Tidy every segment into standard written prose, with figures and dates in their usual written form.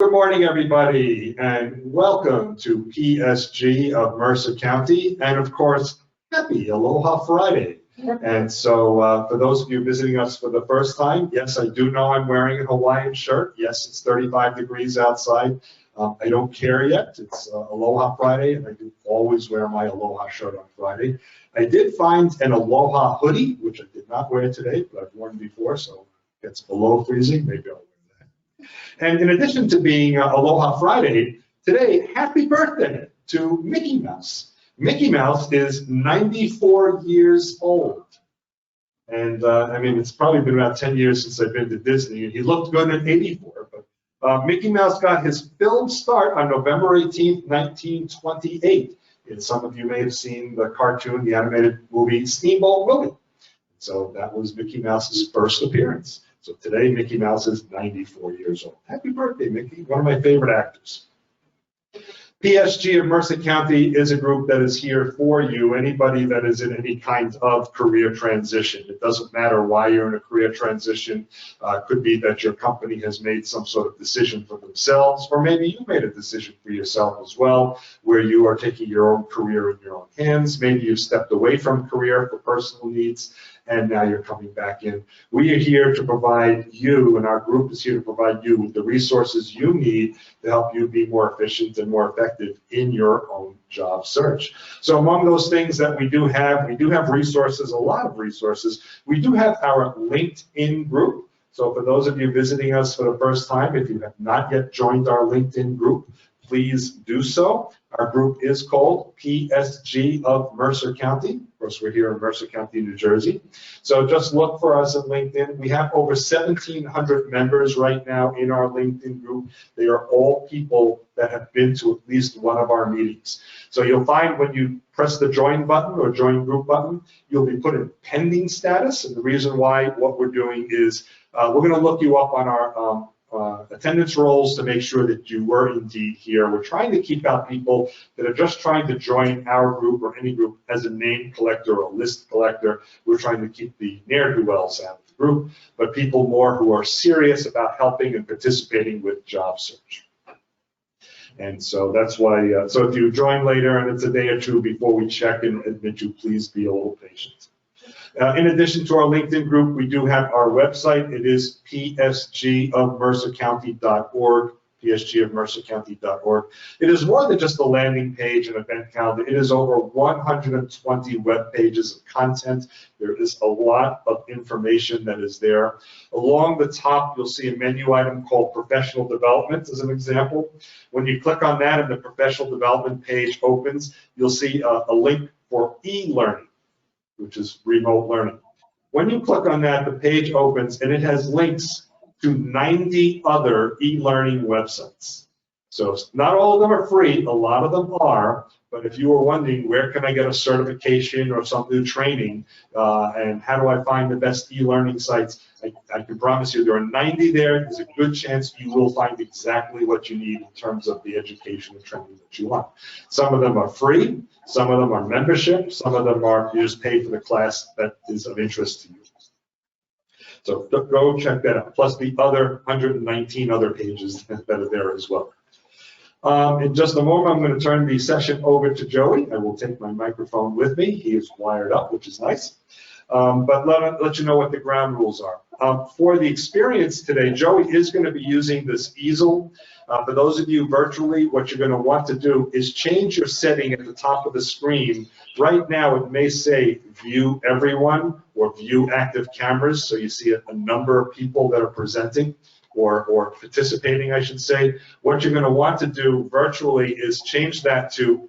Good morning, everybody, and welcome to PSG of Mercer County, and of course, happy Aloha Friday. And so for those of you visiting us for the first time, yes, I do know I'm wearing a Hawaiian shirt. Yes, it's 35 degrees outside. I don't care yet. It's Aloha Friday, and I do always wear my Aloha shirt on Friday. I did find an Aloha hoodie, which I did not wear today, but I've worn before, so if it's below freezing, maybe I'll wear that. And in addition to being Aloha Friday, today, happy birthday to Mickey Mouse. Mickey Mouse is 94 years old. And I mean, it's probably been about 10 years since I've been to Disney, and he looked good at 84. But Mickey Mouse got his film start on November 18th, 1928. And some of you may have seen the cartoon, the animated movie Steamboat Willie. So that was Mickey Mouse's first appearance. So today, Mickey Mouse is 94 years old. Happy birthday, Mickey, one of my favorite actors. PSG of Mercer County is a group that is here for you, anybody that is in any kind of career transition. It doesn't matter why you're in a career transition. Could be that your company has made some sort of decision for themselves, or maybe you made a decision for yourself as well, where you are taking your own career in your own hands. Maybe you've stepped away from career for personal needs, and now you're coming back in. We are here to provide you, and our group is here to provide you with the resources you need to help you be more efficient and more effective in your own job search. So among those things that we do have resources, a lot of resources. We do have our LinkedIn group. So for those of you visiting us for the first time, if you have not yet joined our LinkedIn group, please do so. Our group is called PSG of Mercer County. Of course, we're here in Mercer County, New Jersey. So just look for us at LinkedIn. We have over 1,700 members right now in our LinkedIn group. They are all people that have been to at least one of our meetings. So you'll find when you press the join button or join group button, you'll be put in pending status. And the reason why what we're doing is we're going to look you up on our attendance rolls to make sure that you were indeed here. We're trying to keep out people that are just trying to join our group or any group as a name collector or a list collector. We're trying to keep the ne'er-do-wells out of the group, but people more who are serious about helping and participating with job search. And so that's why, so if you join later and it's a day or two before we check and admit you, please be a little patient. In addition to our LinkedIn group, we do have our website. It is psgofmercercounty.org, psgofmercercounty.org. It is more than just a landing page and event calendar. It is over 120 web pages of content. There is a lot of information that is there. Along the top, you'll see a menu item called Professional Development as an example. When you click on that and the Professional Development page opens, you'll see a link for e-learning, which is remote learning. When you click on that, the page opens and it has links to 90 other e-learning websites. So not all of them are free, a lot of them are, but if you were wondering where can I get a certification or some new training and how do I find the best e-learning sites, I can promise you there are 90 there. There's a good chance you will find exactly what you need in terms of the education and training that you want. Some of them are free, some of them are membership, some of them are you just pay for the class that is of interest to you. So go check that out, plus the other 119 other pages that are there as well. In just a moment, I'm going to turn the session over to Joey. I will take my microphone with me. He is wired up, which is nice. But let you know what the ground rules are. For the experience today, Joey is going to be using this easel. For those of you virtually, what you're going to want to do is change your setting at the top of the screen. Right now, it may say View Everyone or View Active Cameras, so you see a number of people that are presenting or participating, I should say. What you're going to want to do virtually is change that to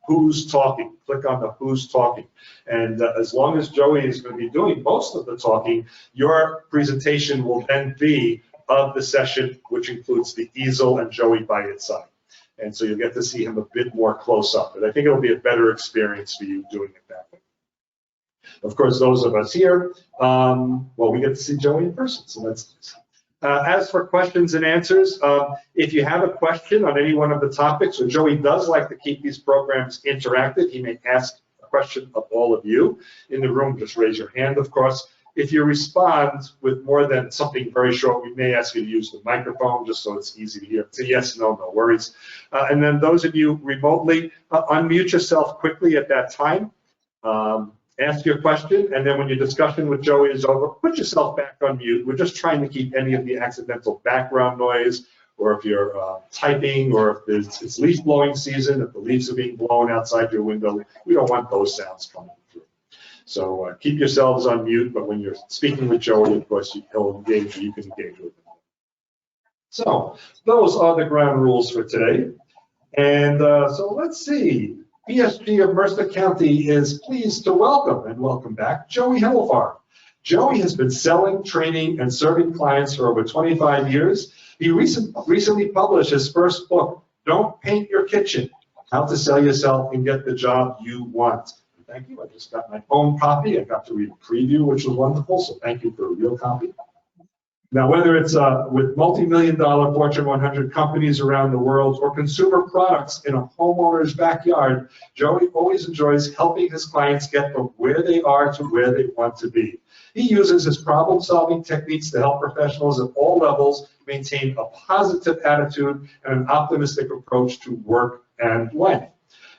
Who's Talking. Click on the Who's Talking. And as long as Joey is going to be doing most of the talking, your presentation will then be of the session, which includes the easel and Joey by its side. And so you'll get to see him a bit more close up. But I think it'll be a better experience for you doing it that way. Of course, those of us here, well, we get to see Joey in person, so that's nice. As for questions and answers, if you have a question on any one of the topics, so Joey does like to keep these programs interactive. He may ask a question of all of you in the room. Just raise your hand, of course. if you respond with more than something very short, we may ask you to use the microphone just so it's easy to hear. It's a yes, no, no worries. And then those of you remotely, unmute yourself quickly at that time. Ask your question, and then when your discussion with Joey is over, put yourself back on mute. We're just trying to keep any of the accidental background noise, or if you're typing, or if it's leaf blowing season, if the leaves are being blown outside your window, we don't want those sounds coming through. So keep yourselves on mute, but when you're speaking with Joey, of course, he'll engage you, you can engage with him. So those are the ground rules for today. And so let's see. PSG of Mercer County is pleased to welcome back Joey Himelfarb. Joey has been selling, training, and serving clients for over 25 years. He recently published his first book, Don't Paint Your Kitchen, How to Sell Yourself and Get the Job You Want. Thank you. I just got my own copy. I got to read a preview, which was wonderful, so thank you for a real copy. Now, whether it's with multi-million-dollar Fortune 100 companies around the world or consumer products in a homeowner's backyard, Joey always enjoys helping his clients get from where they are to where they want to be. He uses his problem-solving techniques to help professionals at all levels maintain a positive attitude and an optimistic approach to work and life.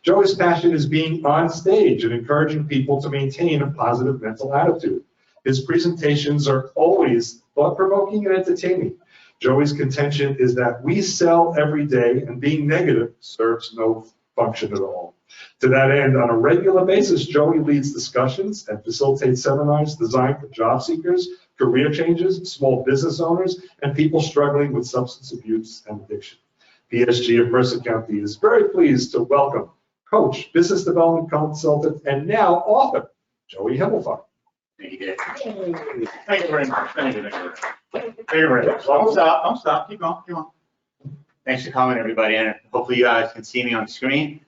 Joey's passion is being on stage and encouraging people to maintain a positive mental attitude. His presentations are always thought-provoking and entertaining. Joey's contention is that we sell every day, and being negative serves no function at all. To that end, on a regular basis, Joey leads discussions and facilitates seminars designed for job seekers, career changers, small business owners, and people struggling with substance abuse and addiction. PSG of Mercer County is very pleased to welcome coach, business development consultant, and now author, Joey Himelfarb. Thank you, Dave. Thank you very much. Thank you. Thank you very much. Don't stop. Don't stop. Keep going. Keep on. Thanks for coming, everybody, and hopefully you guys can see me on the screen.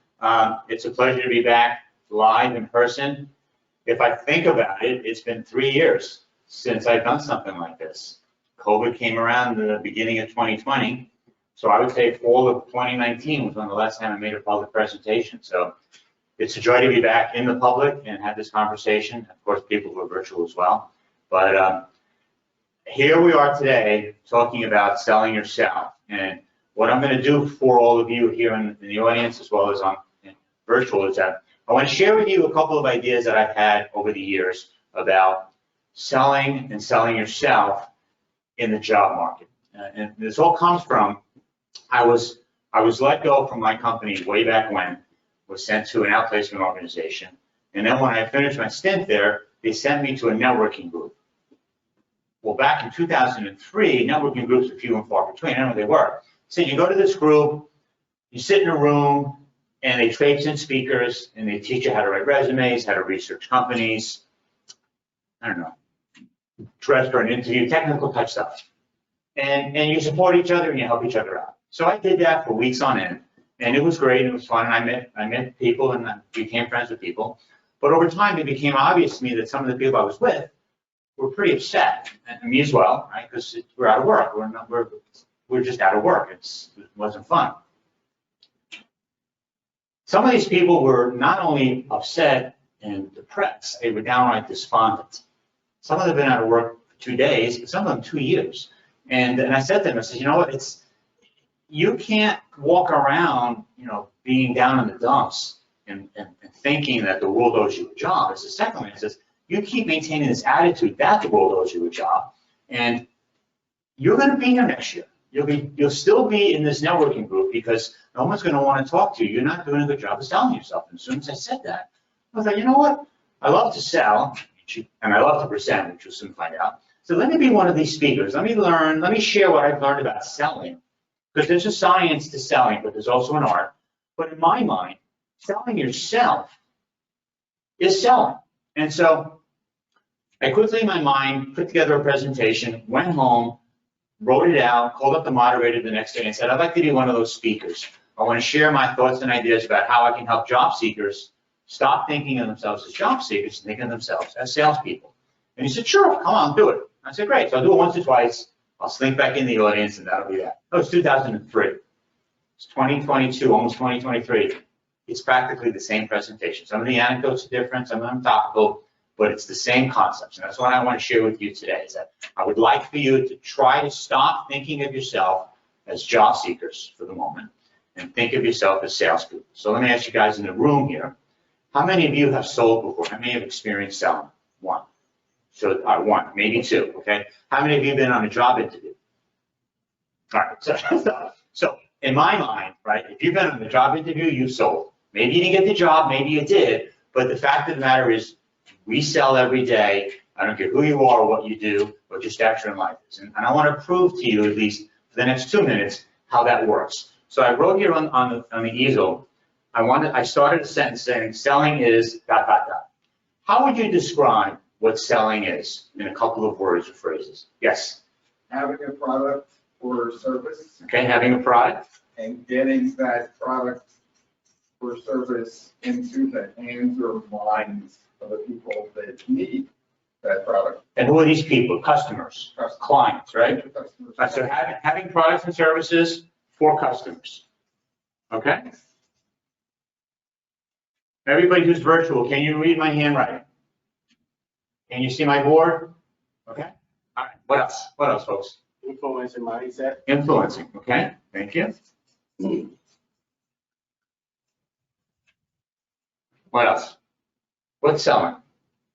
It's a pleasure to be back live in person. If I think about it, it's been 3 years since I've done something like this. COVID came around in the beginning of 2020, so I would say fall of 2019 was when the last time I made a public presentation. So it's a joy to be back in the public and have this conversation. Of course, people who are virtual as well. But here we are today talking about selling yourself. And what I'm going to do for all of you here in the audience as well as on virtual is that I want to share with you a couple of ideas that I've had over the years about selling and selling yourself in the job market. And this all comes from, I was let go from my company way back when, was sent to an outplacement organization. And then when I finished my stint there, they sent me to a networking group. Well, back in 2003, networking groups were few and far between. I don't know what they were. So you go to this group, you sit in a room, and they traipse in speakers, and they teach you how to write resumes, how to research companies, I don't know, dress for an interview, technical type stuff. And you support each other and you help each other out. So I did that for weeks on end. And it was great, and it was fun, and I met people, and I became friends with people. But over time, it became obvious to me that some of the people I was with were pretty upset, and me as well, right? Because we're out of work. We're just out of work. It wasn't fun. Some of these people were not only upset and depressed, they were downright despondent. Some of them have been out of work for 2 days, but some of them 2 years. And I said to them, I said, you know what, you can't walk around, being down in the dumps and thinking that the world owes you a job. It's the second one. It says, you keep maintaining this attitude that the world owes you a job, and you're going to be here next year. You'll still be in this networking group because no one's going to want to talk to you. You're not doing a good job of selling yourself. And as soon as I said that, I was like, you know what? I love to sell, and I love to present, which you'll soon find out. So let me be one of these speakers. Let me share what I've learned about selling. Because there's a science to selling, but there's also an art. But in my mind, selling yourself is selling. And so I quickly in my mind put together a presentation, went home, wrote it out, called up the moderator the next day and said, I'd like to be one of those speakers. I want to share my thoughts and ideas about how I can help job seekers stop thinking of themselves as job seekers and think of themselves as salespeople. And he said, sure, come on, do it. I said, great. So I'll do it once or twice. I'll slink back in the audience, and that'll be that. That was 2003. It's 2022, almost 2023. It's practically the same presentation. Some of the anecdotes are different, some of them topical, but it's the same concepts. And that's what I want to share with you today, is that I would like for you to try to stop thinking of yourself as job seekers for the moment and think of yourself as salespeople. So let me ask you guys in the room here, how many of you have sold before? How many have experienced selling? One. So, one, maybe two, okay? How many of you have been on a job interview? All right, so in my mind, right, if you've been on a job interview, you've sold. Maybe you didn't get the job, maybe you did, but the fact of the matter is we sell every day. I don't care who you are, or what you do, what your stature in life is. And I want to prove to you, at least for the next 2 minutes, how that works. So I wrote here on the easel, I started a sentence saying selling is ... How would you describe what selling is in a couple of words or phrases? Yes? Having a product or service. Okay, having a product. And getting that product or service into the hands or minds of the people that need that product. And who are these people? Customers, clients, right? Customers. So having products and services for customers. Okay? Everybody who's virtual, can you read my handwriting? Can you see my board? Okay? All right, what else? What else, folks? Influencing mindset. Influencing, okay? Thank you. What else? What's selling?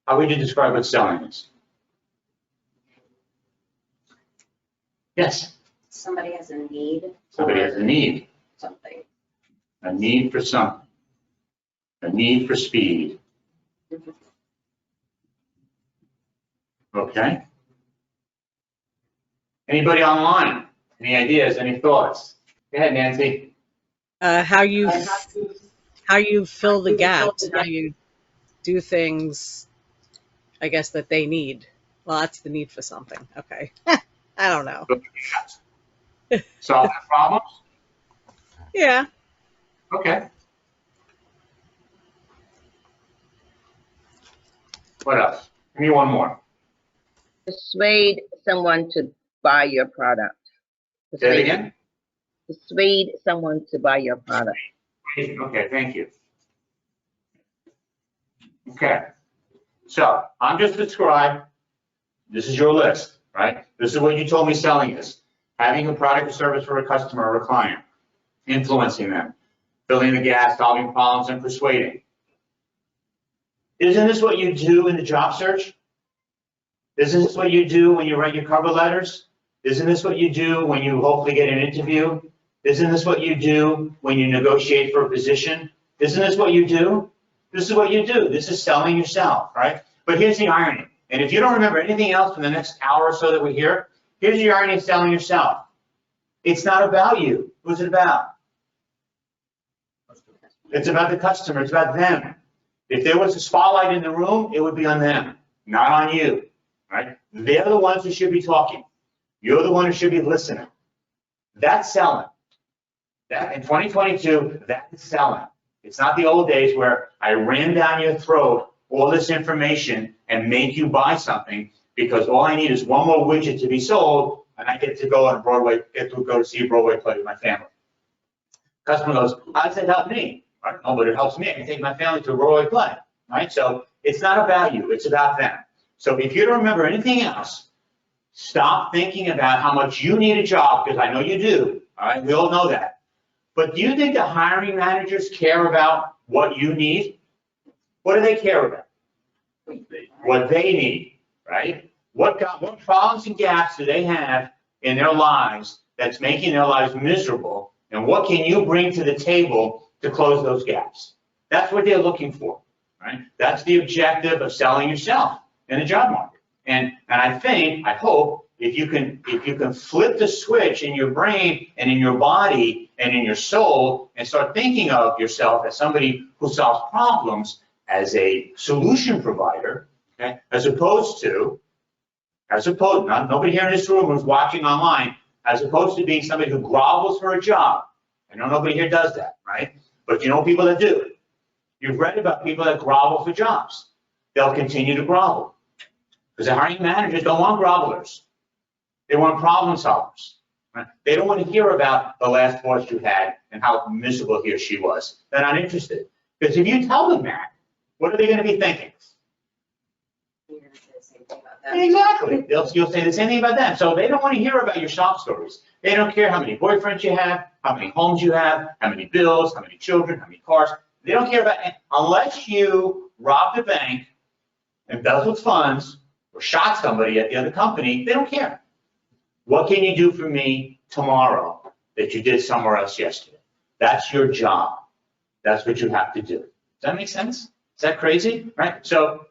How would you describe what selling is? Yes? Somebody has a need. Somebody has a need. Something. A need for something. A need for speed. Okay. Anybody online? Any ideas? Any thoughts? Go ahead, Nancy. How you fill the gaps, how you do things, I guess, that they need. Well, that's the need for something. Okay. I don't know. Solve their problems? Yeah. Okay. What else? Give me one more. Persuade someone to buy your product. Say it again. Persuade someone to buy your product. Okay, thank you. Okay. So I'm just described. This is your list, right? This is what you told me selling is. Having a product or service for a customer or a client. Influencing them. Filling the gaps, solving problems, and persuading. Isn't this what you do in the job search? Isn't this what you do when you write your cover letters? Isn't this what you do when you hopefully get an interview? Isn't this what you do when you negotiate for a position? Isn't this what you do? This is what you do. This is selling yourself, right? But here's the irony. And if you don't remember anything else from the next hour or so that we're here, here's the irony of selling yourself. It's not about you. Who's it about? It's about the customer. It's about them. If there was a spotlight in the room, it would be on them, not on you, right? They're the ones who should be talking. You're the one who should be listening. That's selling. That in 2022, that is selling. It's not the old days where I ran down your throat all this information and make you buy something because all I need is one more widget to be sold and I get to go on Broadway, get to go to see a Broadway play with my family. Customer goes, how does that help me? I don't know, but it helps me. I can take my family to a Broadway play, right? So it's not about you, it's about them. So if you don't remember anything else, stop thinking about how much you need a job, because I know you do, all right? We all know that. But do you think the hiring managers care about what you need? What do they care about? What they need, right? What problems and gaps do they have in their lives that's making their lives miserable? And what can you bring to the table to close those gaps? That's what they're looking for, right? That's the objective of selling yourself in the job market. And I hope, if you can flip the switch in your brain and in your body and in your soul and start thinking of yourself as somebody who solves problems as a solution provider, okay, as opposed to, nobody here in this room who's watching online, as opposed to being somebody who grovels for a job. I know nobody here does that, right? But you know people that do. You've read about people that grovel for jobs. They'll continue to grovel. Because the hiring managers don't want grovelers. They want problem solvers. Right? They don't want to hear about the last boss you had and how miserable he or she was. They're not interested. Because if you tell them that, what are they going to be thinking? You're gonna say the same thing about that. Exactly. You'll say the same thing about them. So they don't want to hear about your sob stories. They don't care how many boyfriends you have, how many homes you have, how many bills, how many children, how many cars. They don't care about it unless you robbed a bank, embezzled funds, or shot somebody at the other company. They don't care. What can you do for me tomorrow that you did somewhere else yesterday? That's your job. That's what you have to do. Does that make sense? Is that crazy? Right? So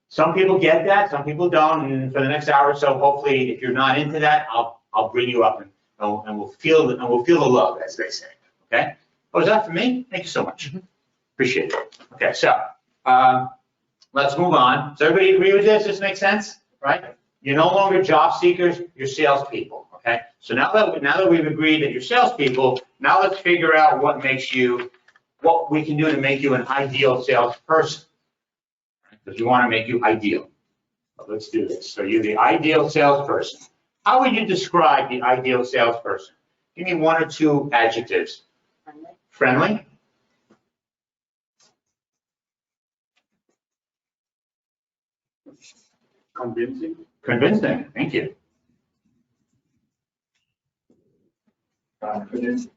some people get that, some people don't. And for the next hour or so, hopefully, if you're not into that, I'll bring you up and we'll feel the love, as they say. Okay? Oh, is that for me? Thank you so much. Appreciate it. Okay, so let's move on. Does everybody agree with this? This makes sense, right? You're no longer job seekers, you're salespeople. Okay? So now that we've agreed that you're salespeople, now let's figure out what we can do to make you an ideal salesperson. Because we want to make you ideal. So let's do this. So you're the ideal salesperson. How would you describe the ideal salesperson? Give me one or two adjectives. Friendly. Convincing. Convincing. Thank you. Confident.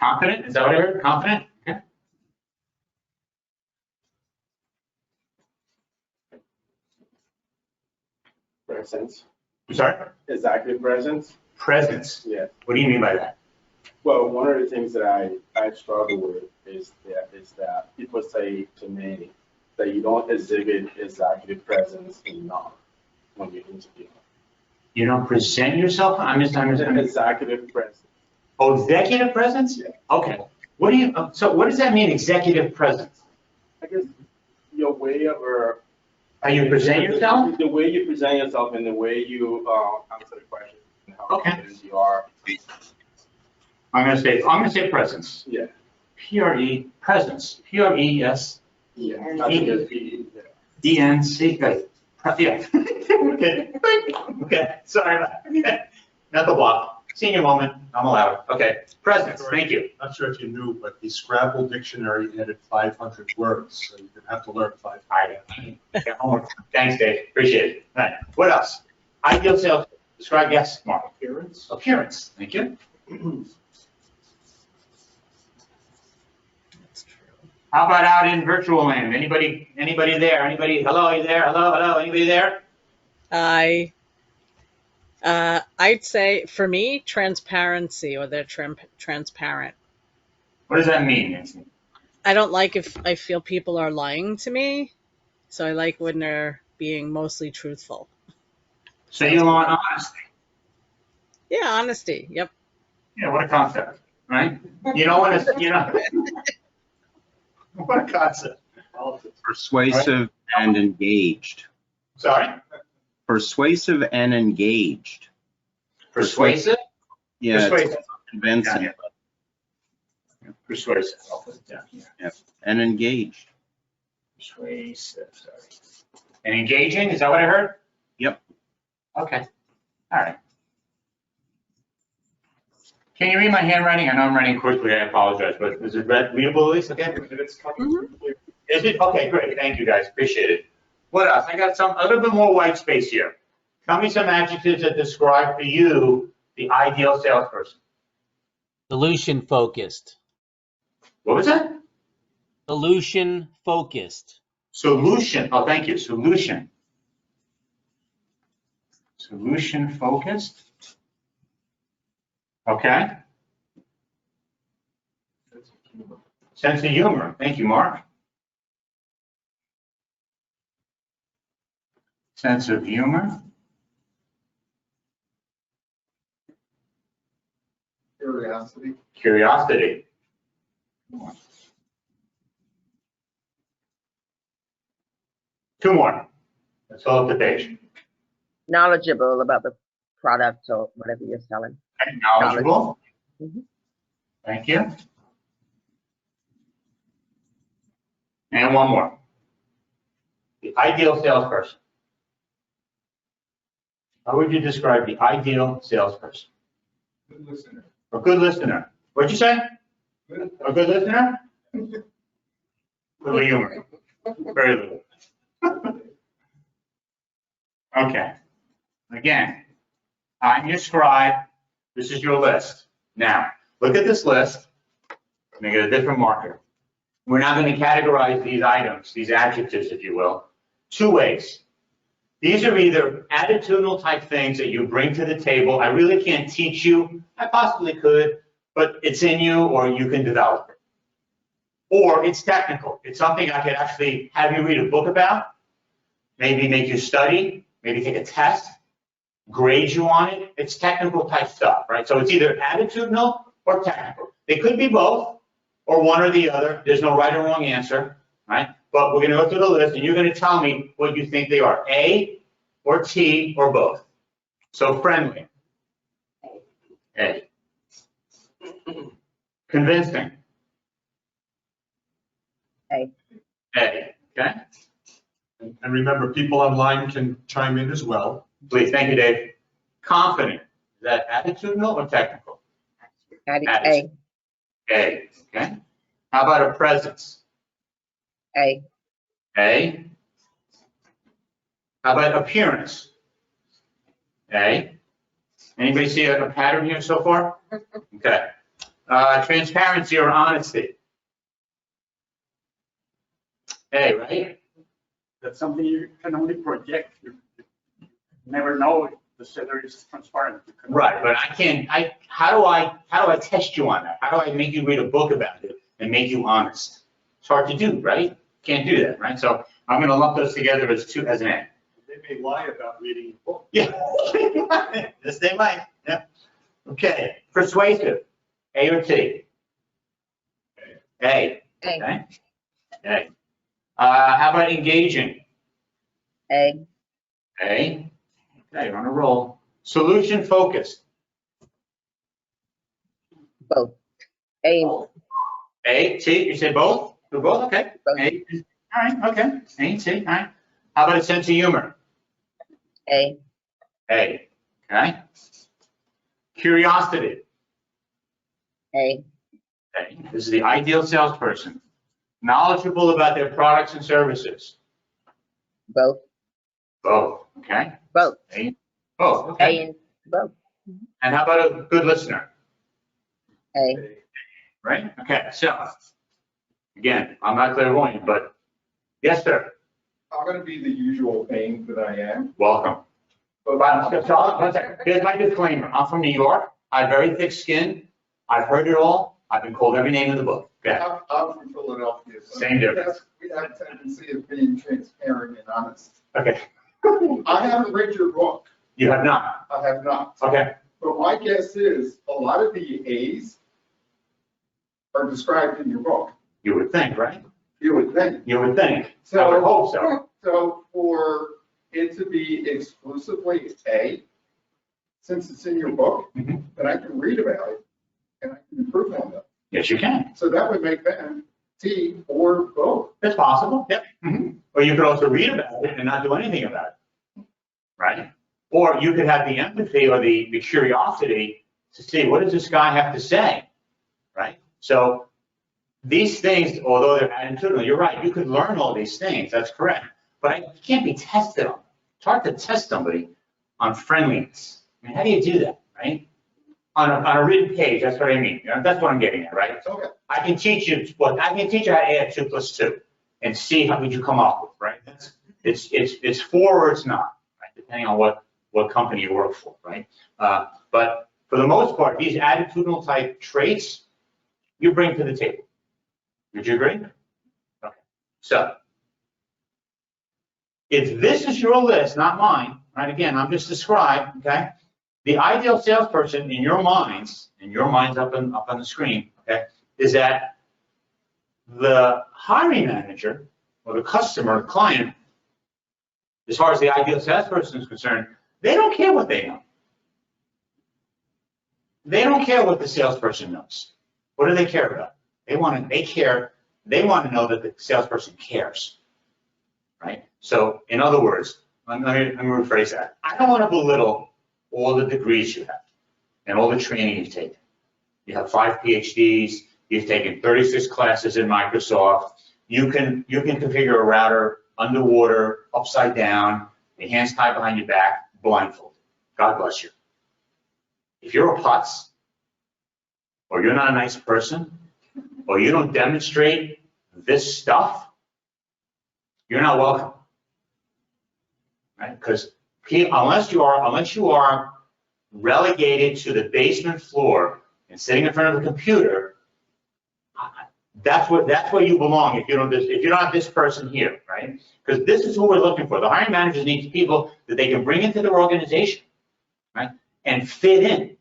Confident. Is that what I heard? Confident. Okay. Presence. I'm sorry. Executive presence. Presence. Yeah. What do you mean by that? Well, one of the things that I struggle with is that people say to me that you don't exhibit executive presence enough when you interview. You don't present yourself. I'm just Executive presence. Oh, executive presence. Yeah. Okay. What do you? So what does that mean? Executive presence. I guess your way of How you present yourself? the way you present yourself and the way you answer the question and how Okay. confident you are. I'm gonna say presence. Yeah. PRE presence. PRES. Yeah. And I think it's PE, ENC. Right. Yeah. Okay. Okay. Sorry about that. Not the block. Senior moment. I'm allowed. Okay. Presence. Thank you. Not sure if you knew, but the Scrabble dictionary added 500 words, so you're gonna have to learn 500. I got homework. Thanks, Dave. Appreciate it. All right. What else? Ideal sales. Describe. Yes, Mark. Appearance. Appearance. Thank you. How about out in virtual land? Anybody there? Anybody? Hello, are you there? Hello. Anybody there? I'd say for me, transparency, or they're transparent. What does that mean, Nancy? I don't like if I feel people are lying to me, so I like when they're being mostly truthful. So you want honesty. Yeah, honesty. Yep. Yeah, what a concept, right? You know what a concept. Persuasive and engaged. Sorry? Persuasive and engaged. Persuasive? Yeah, it's Persuasive. convincing, Yeah. Persuasive. I'll put it down here. and engaged. Persuasive, sorry. And engaging, is that what I heard? Yep. Okay, all right. Can you read my handwriting? I know I'm writing quickly, I apologize, but is it readable at least, okay? It's coming Mhm. through clear. Is it? Okay, great, thank you guys, appreciate it. What else? I got a little bit more white space here. Tell me some adjectives that describe for you the ideal salesperson. Solution focused. What was that? Solution focused. Solution, oh, thank you, solution. Solution focused. Okay. Sense of humor, thank you, Mark. Sense of humor. Curiosity. Curiosity. Two more. Let's fill up the page. Knowledgeable about the product or whatever you're selling. Okay, knowledgeable. Mhm. Thank you. And one more. The ideal salesperson. How would you describe the ideal salesperson? Good listener. A good listener. What'd you say? Good. A good listener? Little humor. Very little. Okay. Again, I'm your scribe. This is your list. Now, look at this list. Make it a different marker. We're now going to categorize these items, these adjectives, if you will, two ways. These are either attitudinal type things that you bring to the table. I really can't teach you. I possibly could, but it's in you or you can develop it. Or it's technical. It's something I could actually have you read a book about, maybe make you study, maybe take a test, grade you on it. It's technical type stuff, right? So it's either attitudinal or technical. They could be both or one or the other. There's no right or wrong answer, right? But we're going to go through the list and you're going to tell me what you think they are, A or T or both. So friendly, A. Convincing, A. A, okay? And remember, people online can chime in as well. Please, thank you, Dave. Confident, is that attitudinal or technical? A. A, okay? How about a presence? A. A. How about appearance? A. Anybody see a pattern here so far? Okay. Transparency or honesty? A, right? That's something you can only project. You never know if the seller is transparent. You can- Right, but I can't, how do I test you on that? How do I make you read a book about it and make you honest? It's hard to do, right? Can't do that, right? So I'm gonna lump those together as an A. They may lie about reading a book. Yeah. Yes, they might, yeah. Okay, persuasive, A or T? A. A. Okay. A. How about engaging? A. A. Okay, you're on a roll. Solution focused? Both. A. A, T, you said both? Do both, okay. Both. A, all right, okay. A, T, all right. How about a sense of humor? A. A, okay. Curiosity? A. A. This is the ideal salesperson. Knowledgeable about their products and services? Both. Both, okay. Both. A, both, A okay. and both. And how about a good listener? A. Right, okay, so, again, I'm not clairvoyant, but, yes, sir, I'm going to be the usual pain that I am. welcome. But One second. Here's my disclaimer. I'm from New York. I have very thick skin. I've heard it all. I've been called every name in the book. Okay. I'm from Philadelphia. So Same difference. We have a tendency of being transparent and honest. Okay. I haven't read your book. You have not. I have not. Okay. But my guess is a lot of the A's are described in your book. You would think, right? You would think. You would think. I would hope so. So for it to be exclusively A, since it's in your book, Mhm. then I can read about it and I can improve on that. Yes, you can. So that would make them T or both. It's possible. Yep. Mhm. Or you could also read about it and not do anything about it. Right? Or you could have the empathy or the curiosity to see, what does this guy have to say? Right? So these things, although they're attitudinal, you're right, you could learn all these things, that's correct. But you can't be tested on them. It's hard to test somebody on friendliness. I mean, how do you do that, right? On a written page, that's what I mean. You know, that's what I'm getting at, right? Okay. I can teach you how to add 2 + 2 and see how would you come up with, right? It's 4 or it's not, right? Depending on what company you work for, right? But for the most part, these attitudinal type traits you bring to the table. Would you agree? Okay. So if this is your list, not mine, right? Again, I'm just a scribe, okay? The ideal salesperson in your minds, up on the screen, okay, is that the hiring manager or the customer, the client, as far as the ideal salesperson is concerned, they don't care what they know. They don't care what the salesperson knows. What do they care about? They want to know that the salesperson cares, right? So in other words, let me rephrase that. I don't want to belittle all the degrees you have and all the training you've taken. You have 5 PhDs, you've taken 36 classes in Microsoft, you can configure a router underwater, upside down, your hands tied behind your back, blindfolded. God bless you. If you're a putz, or you're not a nice person, or you don't demonstrate this stuff, you're not welcome. Right? Because unless you are relegated to the basement floor and sitting in front of a computer, that's where you belong if you don't have this person here, right? Because this is who we're looking for. The hiring managers need people that they can bring into their organization, right? And fit in,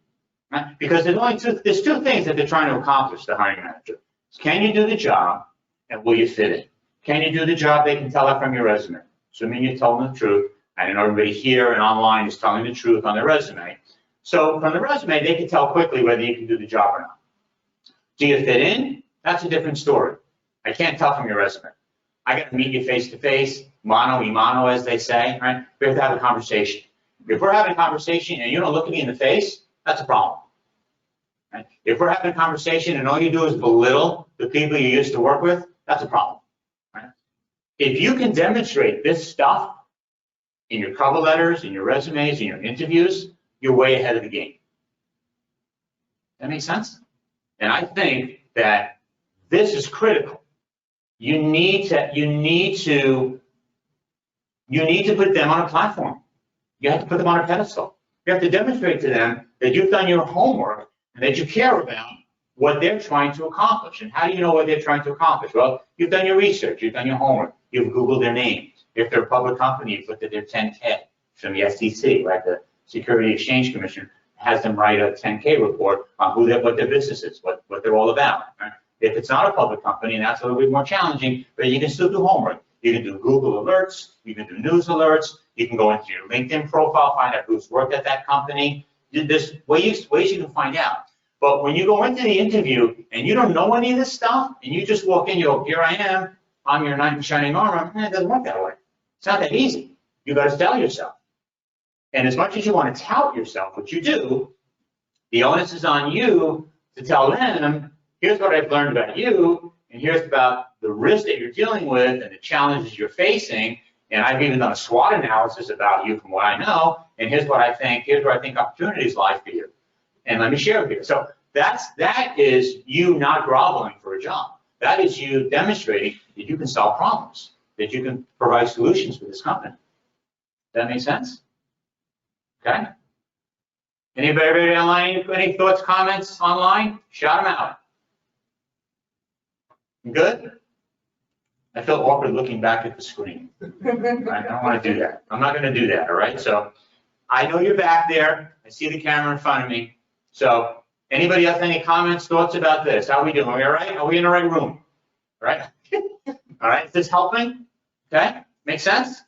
right? Because there's two things that they're trying to accomplish, the hiring manager. Can you do the job, and will you fit in? Can you do the job? They can tell that from your resume. Assuming you tell them the truth. I know everybody here and online is telling the truth on their resume. So from the resume, they can tell quickly whether you can do the job or not. Do you fit in? That's a different story. I can't tell from your resume. I got to meet you face to face, mano a mano, as they say, right? We have to have a conversation. If we're having a conversation and you don't look at me in the face, that's a problem. Right? If we're having a conversation and all you do is belittle the people you used to work with, that's a problem. Right? If you can demonstrate this stuff in your cover letters, in your resumes, in your interviews, you're way ahead of the game. That makes sense? And I think that this is critical. You need to put them on a platform. You have to put them on a pedestal. You have to demonstrate to them that you've done your homework and that you care about what they're trying to accomplish. And how do you know what they're trying to accomplish? Well, you've done your research, you've done your homework, you've Googled their name. If they're a public company, you've looked at their 10K from the SEC, right? The Security Exchange Commission has them write a 10K report on what their business is, what they're all about. Right? If it's not a public company, and that's a little bit more challenging, but you can still do homework. You can do Google alerts, you can do news alerts, you can go into your LinkedIn profile, find out who's worked at that company. There's ways you can find out. But when you go into the interview and you don't know any of this stuff, and you just walk in, you go, here I am, I'm your knight in shining armor, it doesn't work that way. It's not that easy. You got to sell yourself. And as much as you want to tout yourself, which you do, the onus is on you to tell them, here's what I've learned about you, and here's about the risk that you're dealing with and the challenges you're facing. And I've even done a SWOT analysis about you from what I know, and here's where I think opportunities lie for you. And let me share with you. So that is you not groveling for a job. That is you demonstrating that you can solve problems, that you can provide solutions for this company. Does that make sense? Okay. Anybody online? Any thoughts, comments online? Shout them out. Good? I feel awkward looking back at the screen. I don't want to do that. I'm not going to do that, all right? So I know you're back there. I see the camera in front of me. So anybody else, any comments, thoughts about this? How are we doing? Are we all right? Are we in the right room? All right? All right, is this helping? Okay, makes sense?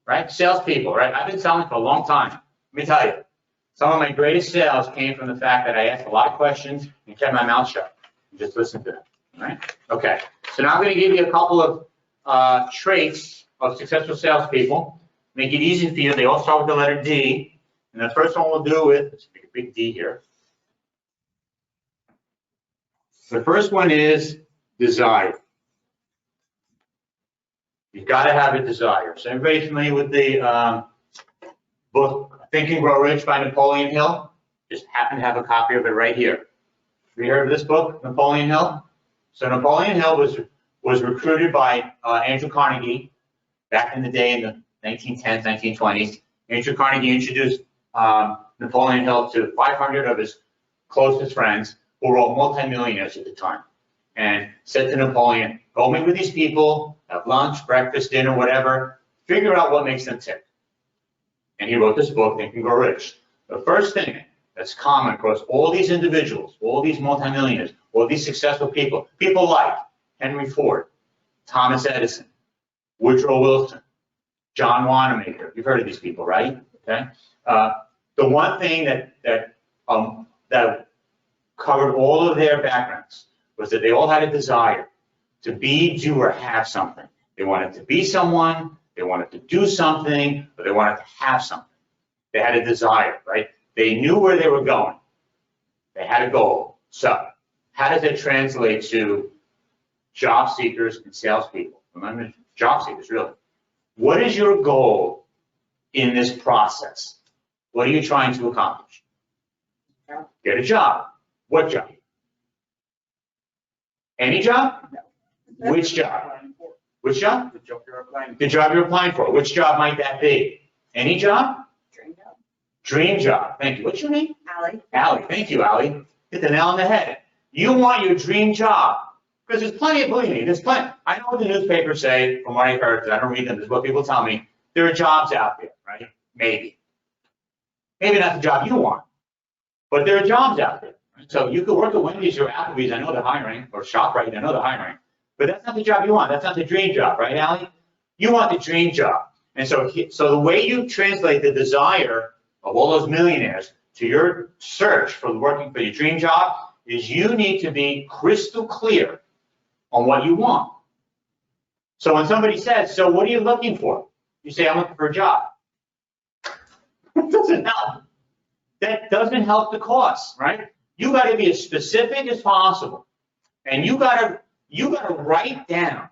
Right, salespeople, right? I've been selling for a long time. Let me tell you, some of my greatest sales came from the fact that I asked a lot of questions and kept my mouth shut and just listened to them, all right? Okay, so now I'm gonna give you a couple of traits of successful salespeople. Make it easy for you. They all start with the letter D. And the first one we'll do with, let's make a big D here. The first one is desire. You've got to have a desire. So everybody familiar with the book Think and Grow Rich by Napoleon Hill? Just happen to have a copy of it right here. Have you heard of this book, Napoleon Hill? So Napoleon Hill was recruited by Andrew Carnegie back in the day in the 1910s, 1920s. Andrew Carnegie introduced Napoleon Hill to 500 of his closest friends who were all multimillionaires at the time, and said to Napoleon, go meet with these people, have lunch, breakfast, dinner, whatever, figure out what makes them tick. And he wrote this book, Think and Grow Rich. The first thing that's common across all these individuals, all these multimillionaires, all these successful people like Henry Ford, Thomas Edison, Woodrow Wilson, John Wanamaker. You've heard of these people, right? Okay. The one thing that covered all of their backgrounds was that they all had a desire to be, do, or have something. They wanted to be someone, they wanted to do something, or they wanted to have something. They had a desire, right? They knew where they were going. They had a goal. So how does that translate to job seekers and salespeople? Remember, job seekers, really. What is your goal in this process? What are you trying to accomplish? Get a job. What job? Any job? Which job? Which job? The job you're applying. The job you're applying for. Which job might that be? Any job? Dream job. Dream job. Thank you. What's your name? Allie. Allie. Thank you, Allie. Hit the nail on the head. You want your dream job. Because there's plenty of, believe me, there's plenty. I know what the newspapers say, from what I heard, because I don't read them, this is what people tell me. There are jobs out there, right? Maybe. Maybe not the job you want, but there are jobs out there. Right? So you could work at Wendy's or Applebee's, I know they're hiring, or ShopRite, I know they're hiring. But that's not the job you want. That's not the dream job, right, Allie? You want the dream job. And so the way you translate the desire of all those millionaires to your search for working for your dream job is you need to be crystal clear on what you want. So when somebody says, so what are you looking for? You say, I'm looking for a job. That doesn't help. That doesn't help the cause, right? You got to be as specific as possible. And you got to write down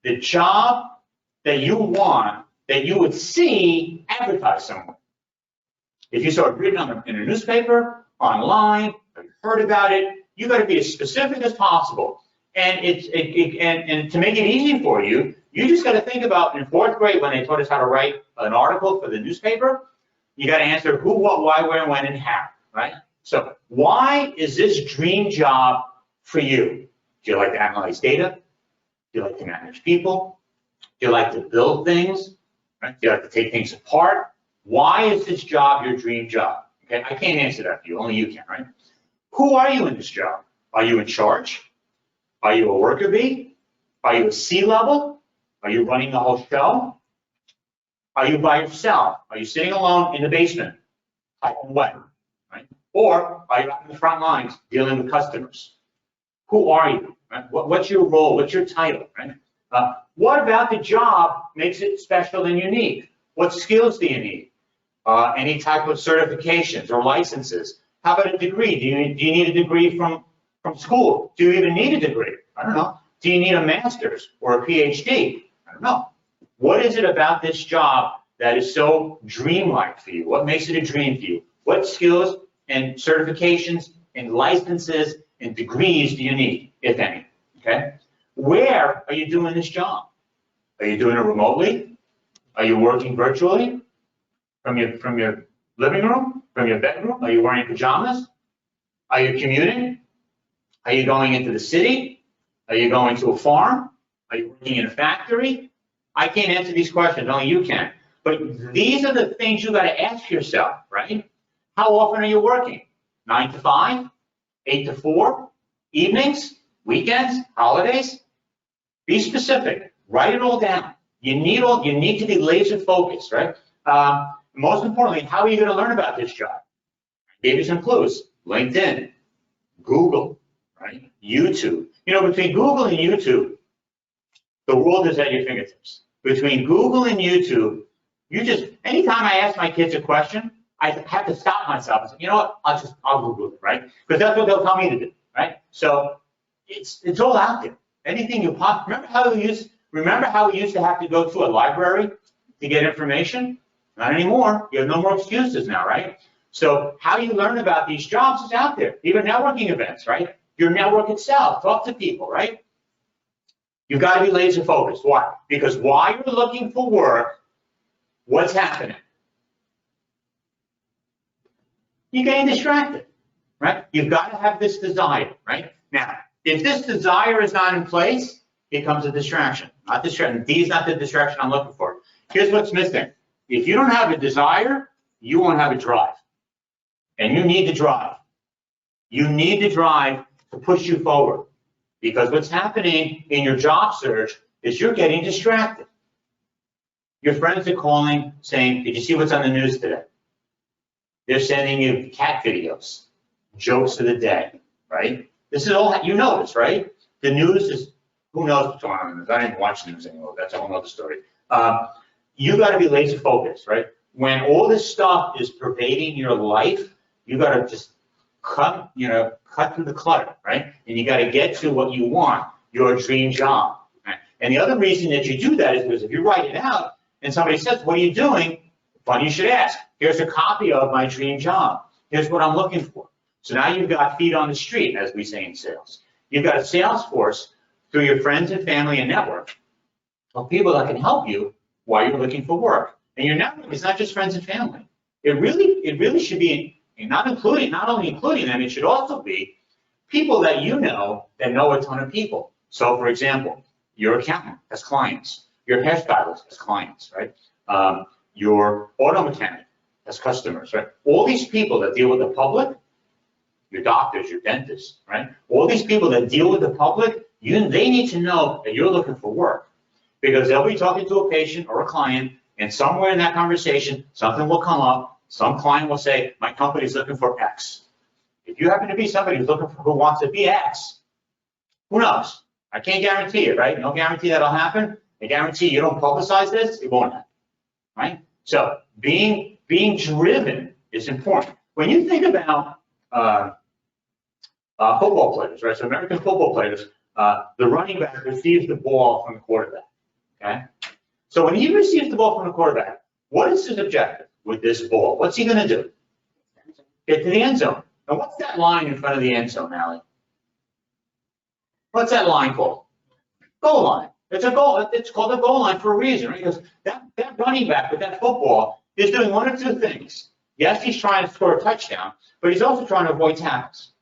the job that you want that you would see advertised somewhere. If you saw it written in a newspaper, online, or you heard about it, you got to be as specific as possible. And and to make it easy for you, you just got to think about in 4th grade when they taught us how to write an article for the newspaper, you got to answer who, what, why, where, when, and how, right? So why is this dream job for you? Do you like to analyze data? Do you like to manage people? Do you like to build things? Right? Do you like to take things apart? Why is this job your dream job? Okay, I can't answer that for you, only you can, right? Who are you in this job? Are you in charge? Are you a worker bee? Are you a C-level? Are you running the whole show? Are you by yourself? Are you sitting alone in the basement, typing away, right? Or are you out in the front lines dealing with customers? Who are you? Right? What's your role? What's your title? Right? What about the job makes it special and unique? What skills do you need? Any type of certifications or licenses? How about a degree? Do you need a degree from school? Do you even need a degree? I don't know. Do you need a master's or a PhD? I don't know. What is it about this job that is so dreamlike for you? What makes it a dream for you? What skills and certifications and licenses and degrees do you need, if any? Okay. Where are you doing this job? Are you doing it remotely? Are you working virtually from your living room, from your bedroom? Are you wearing pajamas? Are you commuting? Are you going into the city? Are you going to a farm? Are you working in a factory? I can't answer these questions, only you can. But these are the things you got to ask yourself, right? How often are you working? 9 to 5? 8 to 4? Evenings? Weekends? Holidays? Be specific. Write it all down. You need to be laser focused, right? Most importantly, how are you going to learn about this job? I gave you some clues. LinkedIn, Google, right? YouTube. You know, between Google and YouTube, the world is at your fingertips. Between Google and YouTube, anytime I ask my kids a question, I have to stop myself and say, you know what, I'll Google it, right? Because that's what they'll tell me to do, right? So it's all out there. Anything you pop, remember how we used to have to go to a library to get information? Not anymore. You have no more excuses now, right? So how you learn about these jobs is out there. Even networking events, right? Your network itself, talk to people, right? You've got to be laser focused. Why? Because while you're looking for work, what's happening? You're getting distracted, right? You've got to have this desire, right? Now, if this desire is not in place, it becomes a distraction. Not distraction. D is not the distraction I'm looking for. Here's what's missing. If you don't have a desire, you won't have a drive. And you need the drive. You need the drive to push you forward. Because what's happening in your job search is you're getting distracted. Your friends are calling saying, did you see what's on the news today? They're sending you cat videos, jokes of the day, right? This is all, you know this, right? The news is, who knows what's going on in the news? I don't even watch the news anymore. That's a whole other story. You got to be laser focused, right? When all this stuff is pervading your life, you got to just cut through the clutter, right? And you got to get to what you want, your dream job. Right? And the other reason that you do that is because if you write it out and somebody says, what are you doing? Funny you should ask. Here's a copy of my dream job. Here's what I'm looking for. So now you've got feet on the street, as we say in sales. You've got a sales force through your friends and family and network of people that can help you while you're looking for work. And your network is not just friends and family. It really should be not only including them, it should also be people that you know that know a ton of people. So for example, your accountant has clients, your hairstylist has clients, right? Your auto mechanic has customers, right? All these people that deal with the public, your doctors, your dentists, right? All these people that deal with the public, they need to know that you're looking for work, because they'll be talking to a patient or a client, and somewhere in that conversation, something will come up. Some client will say, my company's looking for X. If you happen to be somebody who wants to be X, who knows? I can't guarantee it, right? No guarantee that'll happen. I guarantee you don't publicize this, it won't happen, right? So being driven is important. When you think about football players, right? So American football players, the running back receives the ball from the quarterback, okay? So when he receives the ball from the quarterback, what is his objective with this ball? What's he gonna do? Get to the end zone. And what's that line in front of the end zone, Allie? What's that line called? Goal line. It's a goal. It's called a goal line for a reason, right? Because that running back with that football is doing one of two things. Yes, he's trying to score a touchdown, but he's also trying to avoid tackles,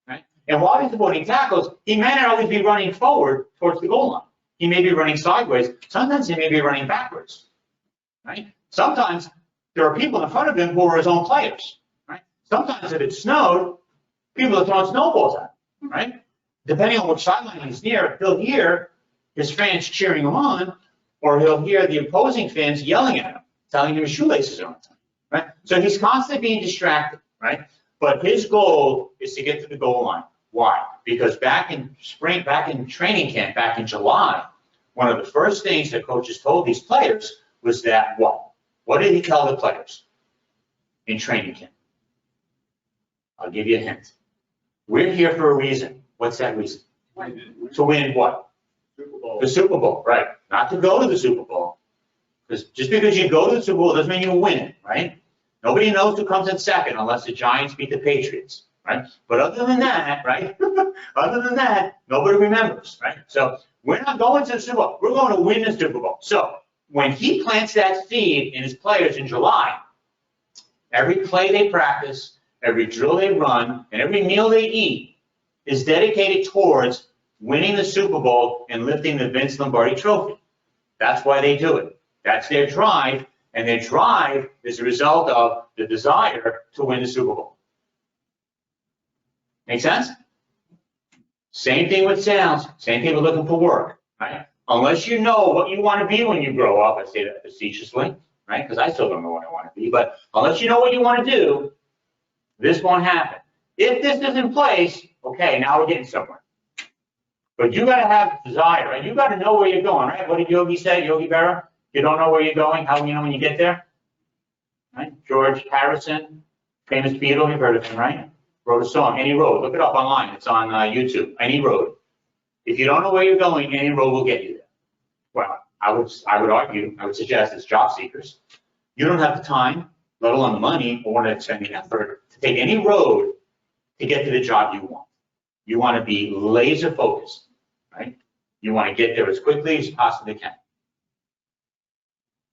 right? And while he's avoiding tackles, he may not always be running forward towards the goal line. He may be running sideways. Sometimes he may be running backwards, right? Sometimes there are people in front of him who are his own players, right? Sometimes if it snowed, people are throwing snowballs at him, right? Depending on which sideline he's near, he'll hear his fans cheering him on, or he'll hear the opposing fans yelling at him, telling him his shoelaces are untied, right? So he's constantly being distracted, right? But his goal is to get to the goal line. Why? Because back in spring, back in training camp, back in July, one of the first things that coaches told these players was that what? What did he tell the players in training camp? I'll give you a hint. We're here for a reason. What's that reason? To win what? Super Bowl. The Super Bowl, right. Not to go to the Super Bowl. Because just because you go to the Super Bowl doesn't mean you win it, right? Nobody knows who comes in second unless the Giants beat the Patriots, right? But other than that, right? Other than that, nobody remembers, right? So we're not going to the Super Bowl. We're going to win the Super Bowl. So when he plants that seed in his players in July, every play they practice, every drill they run, and every meal they eat is dedicated towards winning the Super Bowl and lifting the Vince Lombardi trophy. That's why they do it. That's their drive, and their drive is a result of the desire to win the Super Bowl. Make sense? Same thing with sales. Same thing with looking for work, right? Unless you know what you want to be when you grow up, I say that facetiously, right? Because I still don't know what I want to be, but unless you know what you want to do, this won't happen. If this is in place, okay, now we're getting somewhere. But you got to have desire, right? You got to know where you're going, right? What did Yogi say, Yogi Berra? You don't know where you're going, how will you know when you get there? Right? George Harrison, famous Beatle, you've heard of him, right? Wrote a song, Any Road. Look it up online. It's on YouTube. Any Road. If you don't know where you're going, any road will get you there. Well, I would argue, I would suggest as job seekers, you don't have the time, let alone the money, or want to expend the effort to take any road to get to the job you want. You want to be laser focused, right? You want to get there as quickly as you possibly can.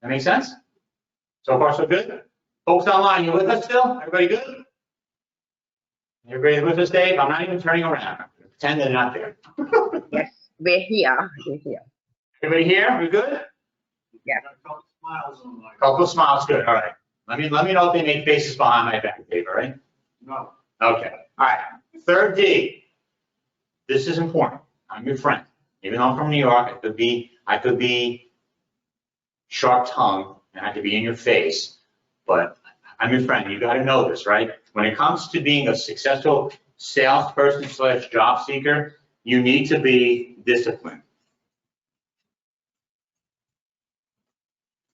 That make sense? So far, so good? Folks online, you with us still? Everybody good? Everybody with us, Dave? I'm not even turning around. Pretend they're not there. Yes, we're here. We're here. Everybody here? We good? Yeah. Couple of smiles, good. All right. Let me know if they make faces behind my back, Dave, all right? No. Okay. All right. Third D. This is important. I'm your friend. Even though I'm from New York, I could be sharp-tongued and I could be in your face, but I'm your friend. You got to know this, right? When it comes to being a successful salesperson / job seeker, you need to be disciplined.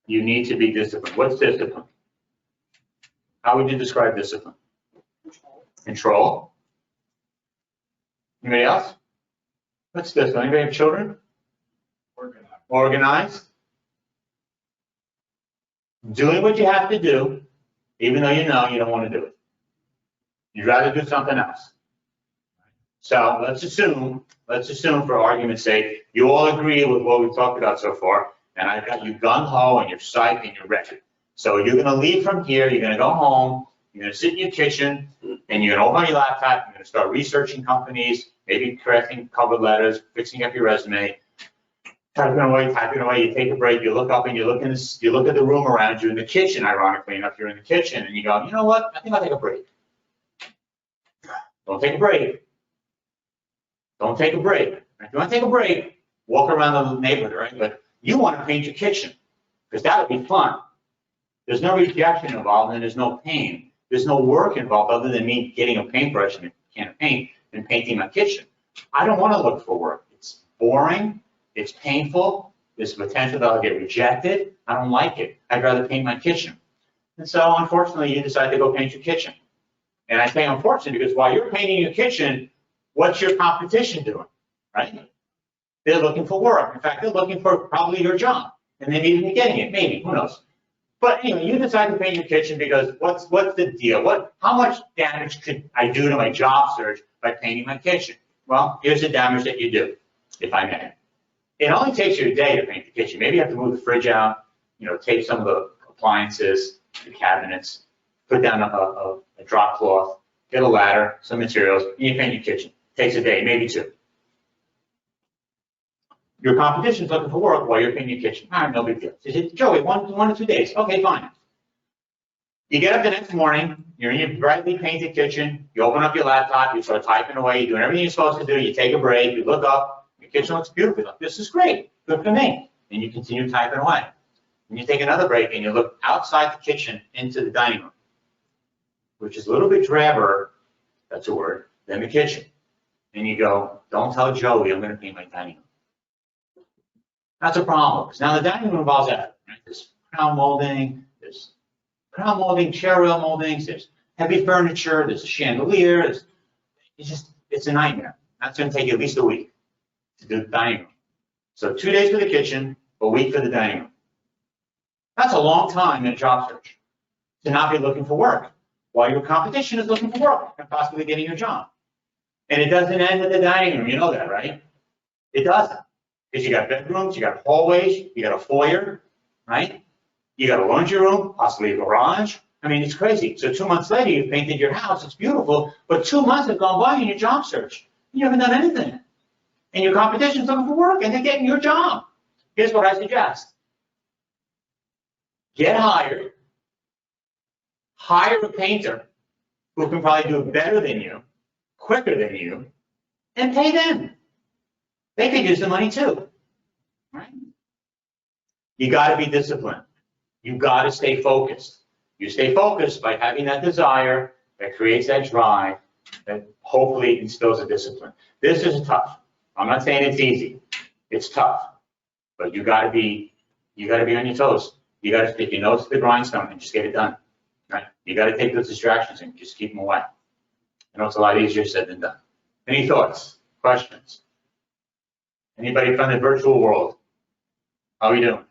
You need to be disciplined. What's discipline? How would you describe discipline? Control. Anybody else? What's discipline? Anybody have children? Organized. doing what you have to do, even though you know you don't want to do it. You'd rather do something else. So let's assume for argument's sake, you all agree with what we've talked about so far, and I've got you gung-ho and you're psyched and you're ready. So you're gonna leave from here, you're gonna go home, you're gonna sit in your kitchen, and you're gonna open your laptop, you're gonna start researching companies, maybe crafting cover letters, fixing up your resume, typing away, you take a break, you look up and you look at the room around you in the kitchen, ironically enough, you're in the kitchen, and you go, you know what, I think I'll take a break. Don't take a break. Don't take a break. If you want to take a break, walk around the neighborhood, right? But you want to paint your kitchen, because that would be fun. There's no rejection involved and there's no pain. There's no work involved other than me getting a paintbrush and a can of paint and painting my kitchen. I don't want to look for work. It's boring. It's painful. There's potential that I'll get rejected. I don't like it. I'd rather paint my kitchen. And so, unfortunately, you decide to go paint your kitchen. And I say unfortunately because while you're painting your kitchen, what's your competition doing, right? They're looking for work. In fact, they're looking for probably your job, and they may be getting it, maybe, who knows? But anyway, you decide to paint your kitchen because what's the deal? How much damage could I do to my job search by painting my kitchen? Well, here's the damage that you do, if I may. It only takes you a day to paint the kitchen. Maybe you have to move the fridge out, take some of the appliances, the cabinets, put down a drop cloth, get a ladder, some materials, and you paint your kitchen. Takes a day, maybe two. Your competition's looking for work while you're painting your kitchen. All right, no big deal. She said, Joey, one to 2 days. Okay, fine. You get up the next morning, you're in your brightly painted kitchen, you open up your laptop, you start typing away, you're doing everything you're supposed to do, you take a break, you look up, your kitchen looks beautiful. Like, this is great, good for me. And you continue typing away. And you take another break and you look outside the kitchen into the dining room, which is a little bit drabber, that's a word, than the kitchen. And you go, don't tell Joey I'm going to paint my dining room. That's a problem, because now the dining room involves effort, right? There's crown molding, chair rail moldings, there's heavy furniture, there's a chandelier, it's a nightmare. That's going to take you at least a week to do the dining room. So 2 days for the kitchen, a week for the dining room. That's a long time in a job search to not be looking for work while your competition is looking for work and possibly getting your job. And it doesn't end at the dining room, you know that, right? It doesn't. Because you got bedrooms, you got hallways, you got a foyer, right? You got a laundry room, possibly a garage. I mean, it's crazy. So 2 months later, you've painted your house, it's beautiful, but 2 months have gone by in your job search. You haven't done anything. And your competition's looking for work and they're getting your job. Here's what I suggest. Get hired, hire a painter who can probably do it better than you, quicker than you, and pay them. They could use the money too, right? You got to be disciplined. You got to stay focused. You stay focused by having that desire that creates that drive that hopefully instills a discipline. This is tough. I'm not saying it's easy. It's tough, but you got to be on your toes. You got to stick your nose to the grindstone and just get it done, right? You got to take those distractions and just keep them away. I know it's a lot easier said than done. Any thoughts, questions? Anybody from the virtual world? How are we doing?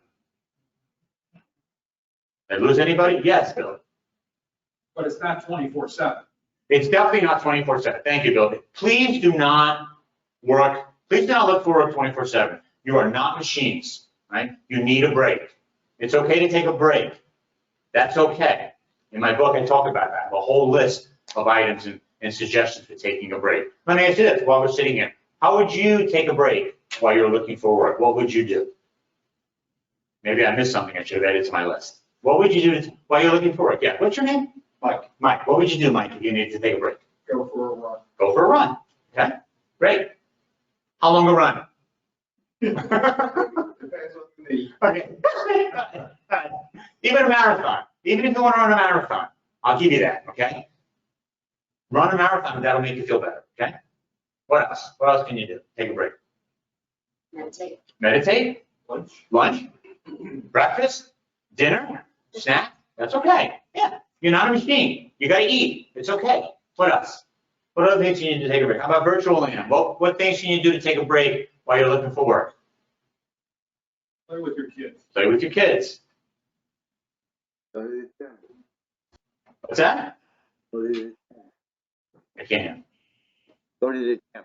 Did I lose anybody? Yes, Bill. But it's not 24/7. It's definitely not 24/7. Thank you, Bill. Please do not look for work 24/7. You are not machines, right? You need a break. It's okay to take a break. That's okay. In my book, I talk about that. I have a whole list of items and suggestions for taking a break. Let me ask you this while we're sitting here. How would you take a break while you're looking for work? What would you do? Maybe I missed something I should have added to my list. What would you do while you're looking for work? Yeah, what's your name? Mike. Mike, what would you do, Mike, if you needed to take a break? Go for a run. Go for a run. Okay, great. How long a run? Depends on the need. Okay. Even a marathon. Even if you want to run a marathon, I'll give you that, okay? Run a marathon, that'll make you feel better, okay? What else? What else can you do? Take a break. Meditate. Meditate? Lunch? Breakfast? Dinner? Snack? That's okay. Yeah, you're not a machine. You gotta eat. It's okay. What else? What other things can you do to take a break? How about virtual land? What things can you do to take a break while you're looking for work? Play with your kids. Play with your kids. What's that? I can't. Go to the gym.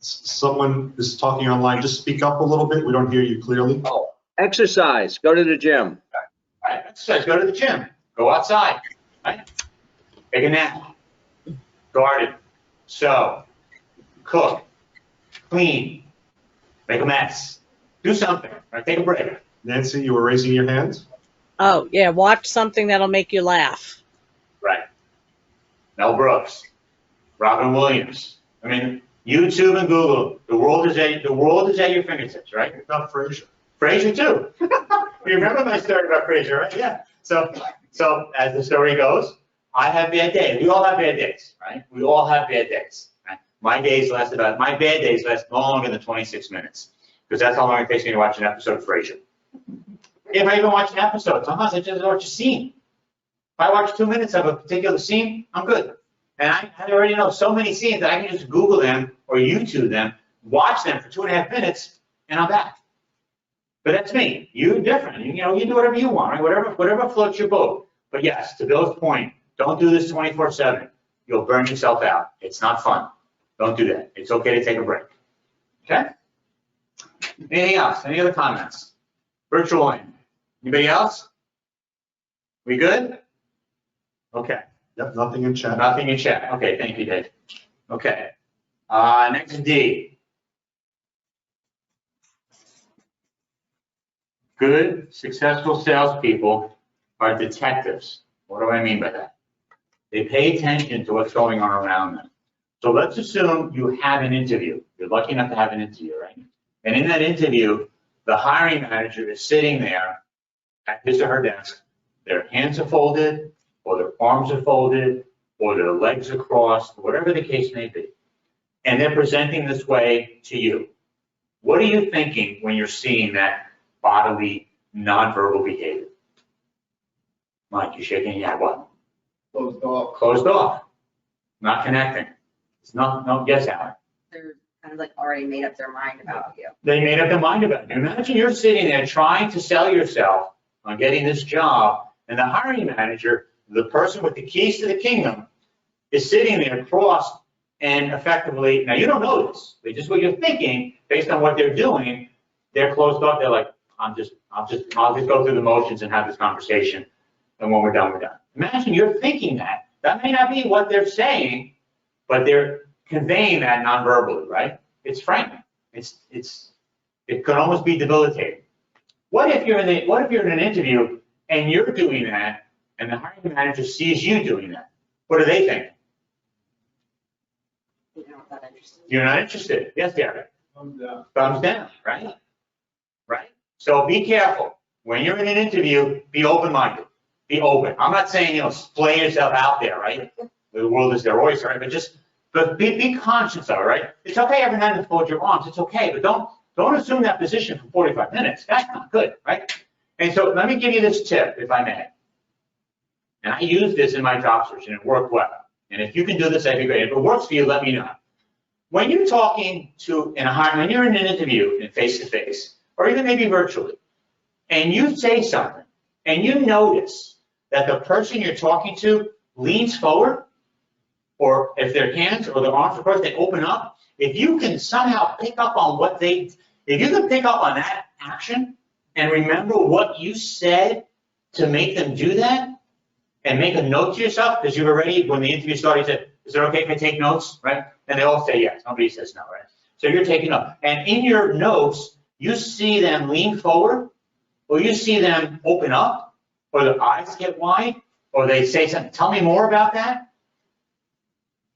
Someone is talking online. Just speak up a little bit. We don't hear you clearly. Oh, exercise. Go to the gym. Right? Exercise, go to the gym, go outside, right? Take a nap, garden, sew, cook, clean, make a mess, do something, right? Take a break. Nancy, you were raising your hand? Oh, yeah, watch something that'll make you laugh. Right. Mel Brooks, Robin Williams. I mean, YouTube and Google, the world is at your fingertips, right? About Frasier. Frasier too. You remember my story about Frasier, right? Yeah. So as the story goes, I have bad days. We all have bad days, right? We all have bad days. Right? My bad days last no longer than 26 minutes, because that's how long it takes me to watch an episode of Frasier. If I even watch an episode, sometimes I just watch a scene. If I watch 2 minutes of a particular scene, I'm good. And I already know so many scenes that I can just Google them or YouTube them, watch them for 2.5 minutes, and I'm back. But that's me. You're different. You know, you do whatever you want, right? Whatever floats your boat. But yes, to Bill's point, don't do this 24/7. You'll burn yourself out. It's not fun. Don't do that. It's okay to take a break. Okay? Anything else? Any other comments? Virtual line. Anybody else? We good? Okay. Yep, nothing in chat. Nothing in chat. Okay, thank you, Dave. Okay. Next D. Good, successful salespeople are detectives. What do I mean by that? They pay attention to what's going on around them. So let's assume you have an interview. You're lucky enough to have an interview, right? And in that interview, the hiring manager is sitting there at his or her desk. Their hands are folded, or their arms are folded, or their legs are crossed, whatever the case may be. And they're presenting this way to you. What are you thinking when you're seeing that bodily, nonverbal behavior? Mike, you're shaking your head. What? Closed off. Closed off. Not connecting. It's not, no, yes, Alan. They're kind of like already made up their mind about you. They made up their mind about it. Imagine you're sitting there trying to sell yourself on getting this job, and the hiring manager, the person with the keys to the kingdom, is sitting there crossed and effectively, now you don't know this, but just what you're thinking, based on what they're doing, they're closed off. They're like, I'll just go through the motions and have this conversation, and when we're done, we're done. Imagine you're thinking that. That may not be what they're saying, but they're conveying that non-verbally, right? It's frightening. It could almost be debilitating. What if you're in an interview and you're doing that, and the hiring manager sees you doing that? What do they think? You're not that interested. You're not interested. Yes, Derek. Thumbs down. Thumbs down, right? Right? So be careful. When you're in an interview, be open-minded. Be open. I'm not saying, play yourself out there, right? The world is their oyster, right? But be conscious of it, right? It's okay every night to fold your arms. It's okay, but don't assume that position for 45 minutes. That's not good, right? And so let me give you this tip, if I may. And I use this in my job search, and it worked well. And if you can do this, that'd be great. If it works for you, let me know. When you're talking when you're in an interview in face-to-face, or even maybe virtually, and you say something, and you notice that the person you're talking to leans forward, or if their hands or their arms are crossed, they open up. If you can somehow pick up on if you can pick up on that action and remember what you said to make them do that, and make a note to yourself, because you've already, when the interview started, you said, is it okay if I take notes, right? And they all say yes. Nobody says no, right? So you're taking notes. And in your notes, you see them lean forward, or you see them open up, or their eyes get wide, or they say something. Tell me more about that.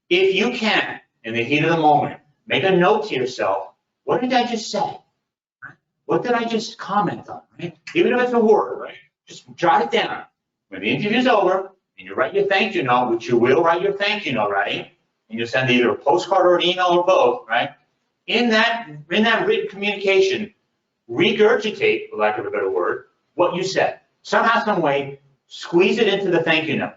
If you can, in the heat of the moment, make a note to yourself, what did I just say? What did I just comment on, right? Even if it's a word, right? Just jot it down. When the interview's over, and you write your thank you note, which you will write your thank you note, right? And you send either a postcard or an email or both, right? In that written communication, regurgitate, for lack of a better word, what you said. Somehow, some way, squeeze it into the thank you note.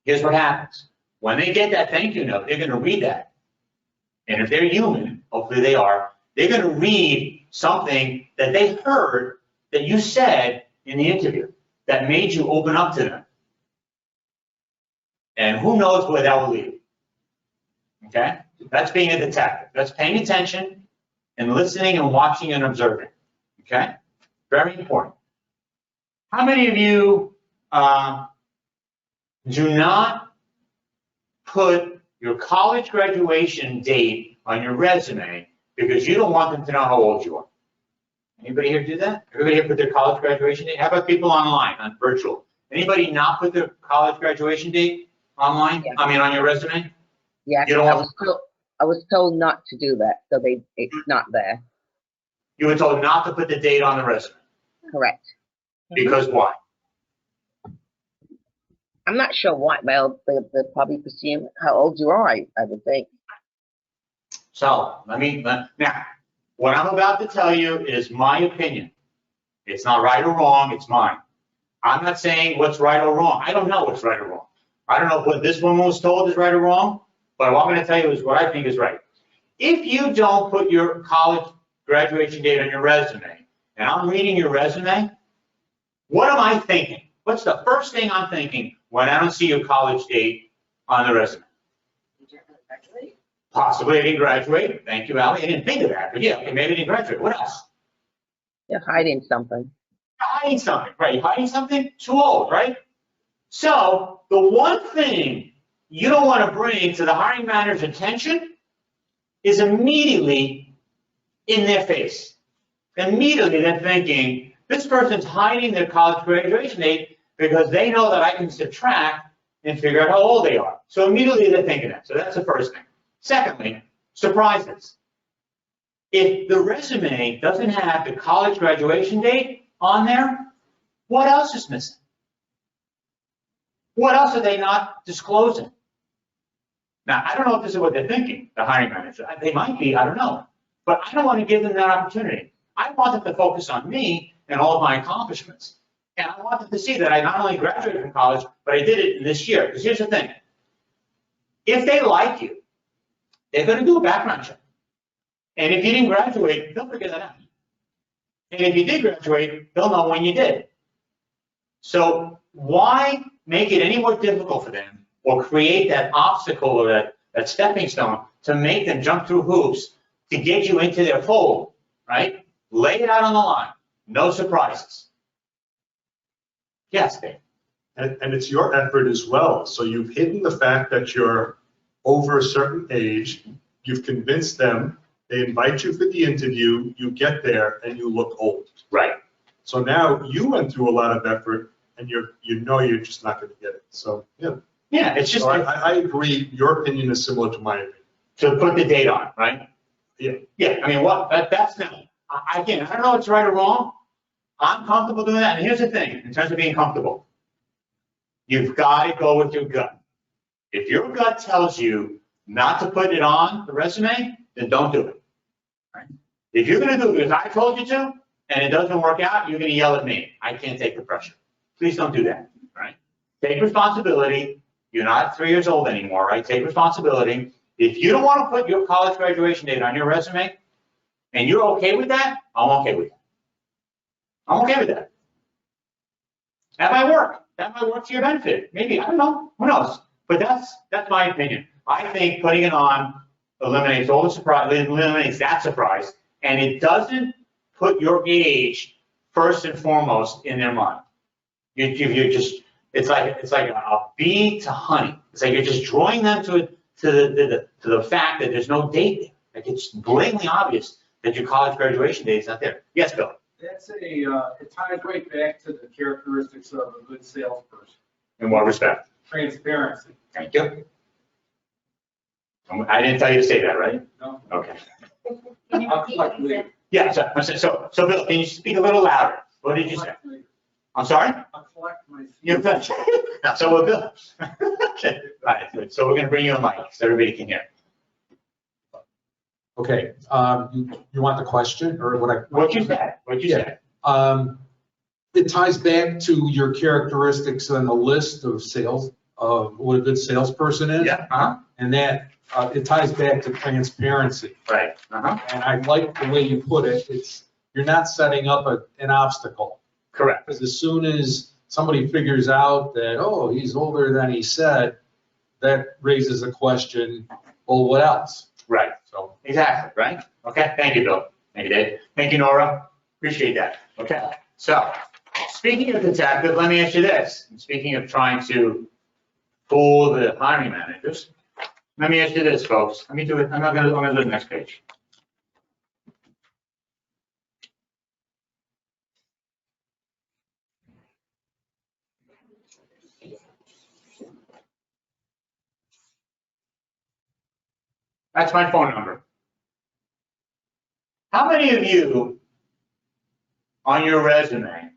Here's what happens. When they get that thank you note, they're going to read that. And if they're human, hopefully they are, they're going to read something that they heard that you said in the interview. that made you open up to them. And who knows where that will lead. Okay? That's being a detective. That's paying attention and listening and watching and observing. Okay? Very important. How many of you do not put your college graduation date on your resume because you don't want them to know how old you are? Anybody here do that? Everybody here put their college graduation date? How about people online, on virtual? Anybody not put their college graduation date online? Yeah. I mean, on your resume? Yeah, You don't I was told not to do that, so it's not there. You were told not to put the date on the resume. Correct. Because why? I'm not sure why. Well, they'll probably presume how old you are, I would think. So, now, what I'm about to tell you is my opinion. It's not right or wrong, it's mine. I'm not saying what's right or wrong. I don't know what's right or wrong. I don't know what this woman was told is right or wrong, but what I'm going to tell you is what I think is right. If you don't put your college graduation date on your resume, and I'm reading your resume, what am I thinking? What's the first thing I'm thinking when I don't see your college date on the resume? Possibly I didn't graduate. Thank you, Allie. I didn't think of that, but yeah, okay, maybe I didn't graduate. What else? You're hiding something. Hiding something, right? You're hiding something? Too old, right? So the one thing you don't want to bring to the hiring manager's attention is immediately in their face. Immediately they're thinking, this person's hiding their college graduation date because they know that I can subtract and figure out how old they are. So immediately they're thinking that. So that's the first thing. Secondly, surprises. If the resume doesn't have the college graduation date on there, what else is missing? What else are they not disclosing? Now, I don't know if this is what they're thinking, the hiring manager. They might be, I don't know. But I don't want to give them that opportunity. I want them to focus on me and all of my accomplishments. And I want them to see that I not only graduated from college, but I did it this year. Because here's the thing. If they like you, they're going to do a background check. And if you didn't graduate, they'll figure that out. And if you did graduate, they'll know when you did. So why make it any more difficult for them or create that obstacle or that stepping stone to make them jump through hoops to get you into their fold, right? Lay it out on the line. No surprises. Yes, Dave. And it's your effort as well. So you've hidden the fact that you're over a certain age. You've convinced them. They invite you for the interview. You get there and you look old. Right. So now you went through a lot of effort and you know you're just not going to get it. So, yeah. Yeah, it's just. So I agree. Your opinion is similar to my opinion. To put the date on, right? Yeah. Yeah, I mean, that's not, again, I don't know what's right or wrong. I'm comfortable doing that. And here's the thing, in terms of being comfortable, you've got to go with your gut. If your gut tells you not to put it on the resume, then don't do it. Right? If you're going to do it because I told you to, and it doesn't work out, you're going to yell at me. I can't take the pressure. Please don't do that, right? Take responsibility. You're not 3 years old anymore, right? Take responsibility. If you don't want to put your college graduation date on your resume, and you're okay with that, I'm okay with that. I'm okay with that. That might work. That might work to your benefit. Maybe, I don't know. Who knows? But that's my opinion. I think putting it on eliminates all the surprise, eliminates that surprise, and it doesn't put your age first and foremost in their mind. You're just, it's like a bee to honey. It's like you're just drawing them to the fact that there's no date there. Like it's blatantly obvious that your college graduation date is not there. Yes, Bill. That's it ties right back to the characteristics of a good salesperson. In what respect? Transparency. Thank you. I didn't tell you to say that, right? No. Okay. I'll collect later. Yeah, so Bill, can you speak a little louder? What did you say? I'm sorry? I'll collect my. You're good. So we're Bill. Okay. All right, good. So we're going to bring you a mic so everybody can hear. Okay, you want the question or what I? What you said, said. It ties back to your characteristics on the list of sales, of what a good salesperson is. Yeah. And that, it ties back to transparency. Right. And I like the way you put it. You're not setting up an obstacle. Correct. Because as soon as somebody figures out that, oh, he's older than he said, that raises a question, well, what else? Right. So, Exactly, right? Okay, thank you, Bill. Thank you, Dave. Thank you, Nora. Appreciate that. Okay, so speaking of detective, let me ask you this. Speaking of trying to fool the hiring managers, let me ask you this, folks. Let me do it. I'm gonna do the next page. That's my phone number. How many of you on your resume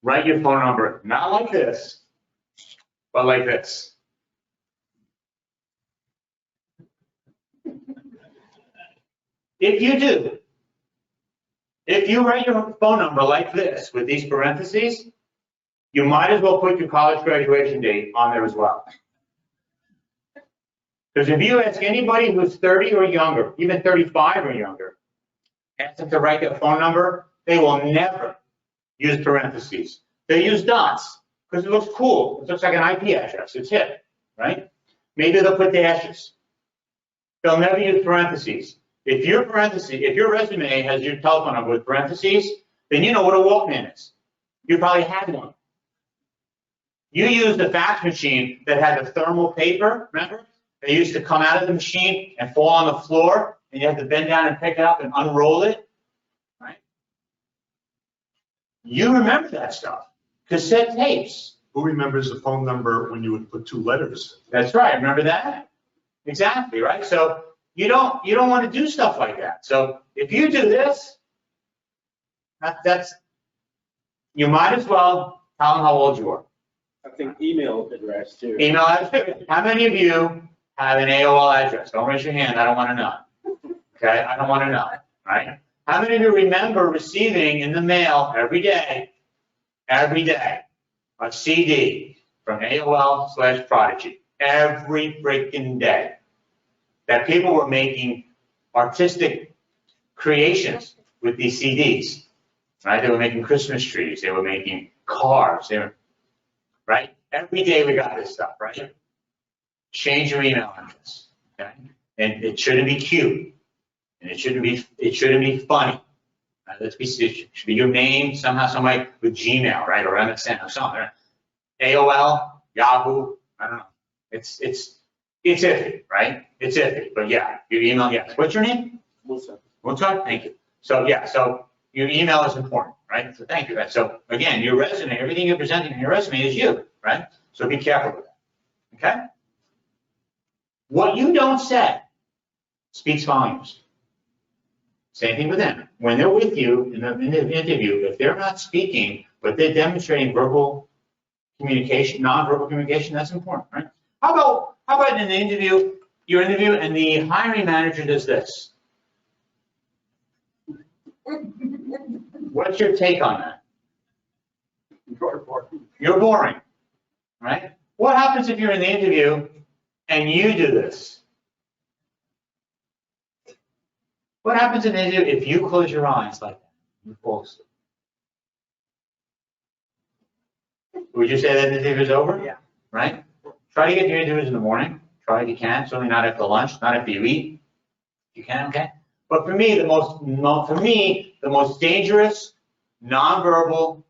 write your phone number, not like this, but like this? If you do, if you write your phone number like this with these parentheses, you might as well put your college graduation date on there as well. Because if you ask anybody who's 30 or younger, even 35 or younger, ask them to write their phone number, they will never use parentheses. They use dots because it looks cool. It looks like an IP address. It's hip, right? Maybe they'll put dashes. They'll never use parentheses. If your resume has your telephone number with parentheses, then you know what a Walkman is. You probably had one. You used a fax machine that had a thermal paper, remember? They used to come out of the machine and fall on the floor, and you had to bend down and pick it up and unroll it, right? You remember that stuff. Cassette tapes. Who remembers the phone number when you would put 2 letters? That's right. Remember that? Exactly, right? So you don't want to do stuff like that. So if you do this, you might as well tell them how old you are. I think email address too. Email address. How many of you have an AOL address? Don't raise your hand. I don't want to know. Okay? I don't want to know. Right? How many of you remember receiving in the mail every day, a CD from AOL/Prodigy every freaking day? That people were making artistic creations with these CDs. Right? They were making Christmas trees. They were making cars. Right? Every day we got this stuff, right? Change your email address, okay? And it shouldn't be cute, and it shouldn't be funny. Right? It should be your name somehow, somebody with Gmail, right, or MSN or something. Right? AOL, Yahoo, I don't know. It's iffy, right? It's iffy, but yeah, your email, yes. What's your name? Mozart, thank you. So yeah, so your email is important, right? So thank you. Right? So again, your resume, everything you're presenting in your resume is you, right? So be careful with that, okay? What you don't say speaks volumes. Same thing with them. When they're with you in the interview, if they're not speaking, but they're demonstrating verbal communication, non-verbal communication, that's important, right? How about in the interview, your interview, and the hiring manager does this? What's your take on that? You're boring, right? What happens if you're in the interview and you do this? What happens in the interview if you close your eyes like that? You fall asleep. Would you say that the interview is over? Yeah. Right? Try to get your interviews in the morning. Try if you can. Certainly not after lunch. Not after you eat. You can, okay? But for me, the most dangerous nonverbal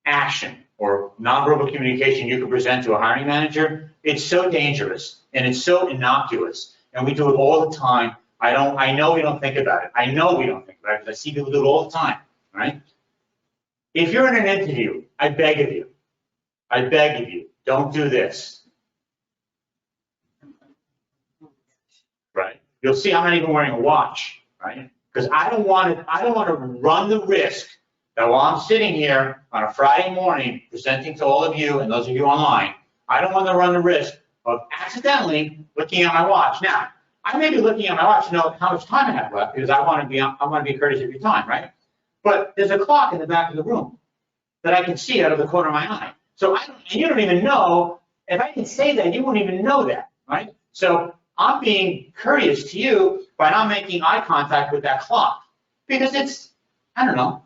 action or nonverbal communication you can present to a hiring manager, it's so dangerous and it's so innocuous, and we do it all the time. I know we don't think about it. I know we don't think about it because I see people do it all the time, right? If you're in an interview, I beg of you, don't do this. Right? You'll see I'm not even wearing a watch, right? Because I don't want to run the risk that while I'm sitting here on a Friday morning presenting to all of you and those of you online, I don't want to run the risk of accidentally looking at my watch. Now, I may be looking at my watch to know how much time I have left because I want to be courteous of your time, right? But there's a clock in the back of the room that I can see out of the corner of my eye. So you don't even know, if I can say that, you wouldn't even know that, right? So I'm being courteous to you by not making eye contact with that clock because it's, I don't know,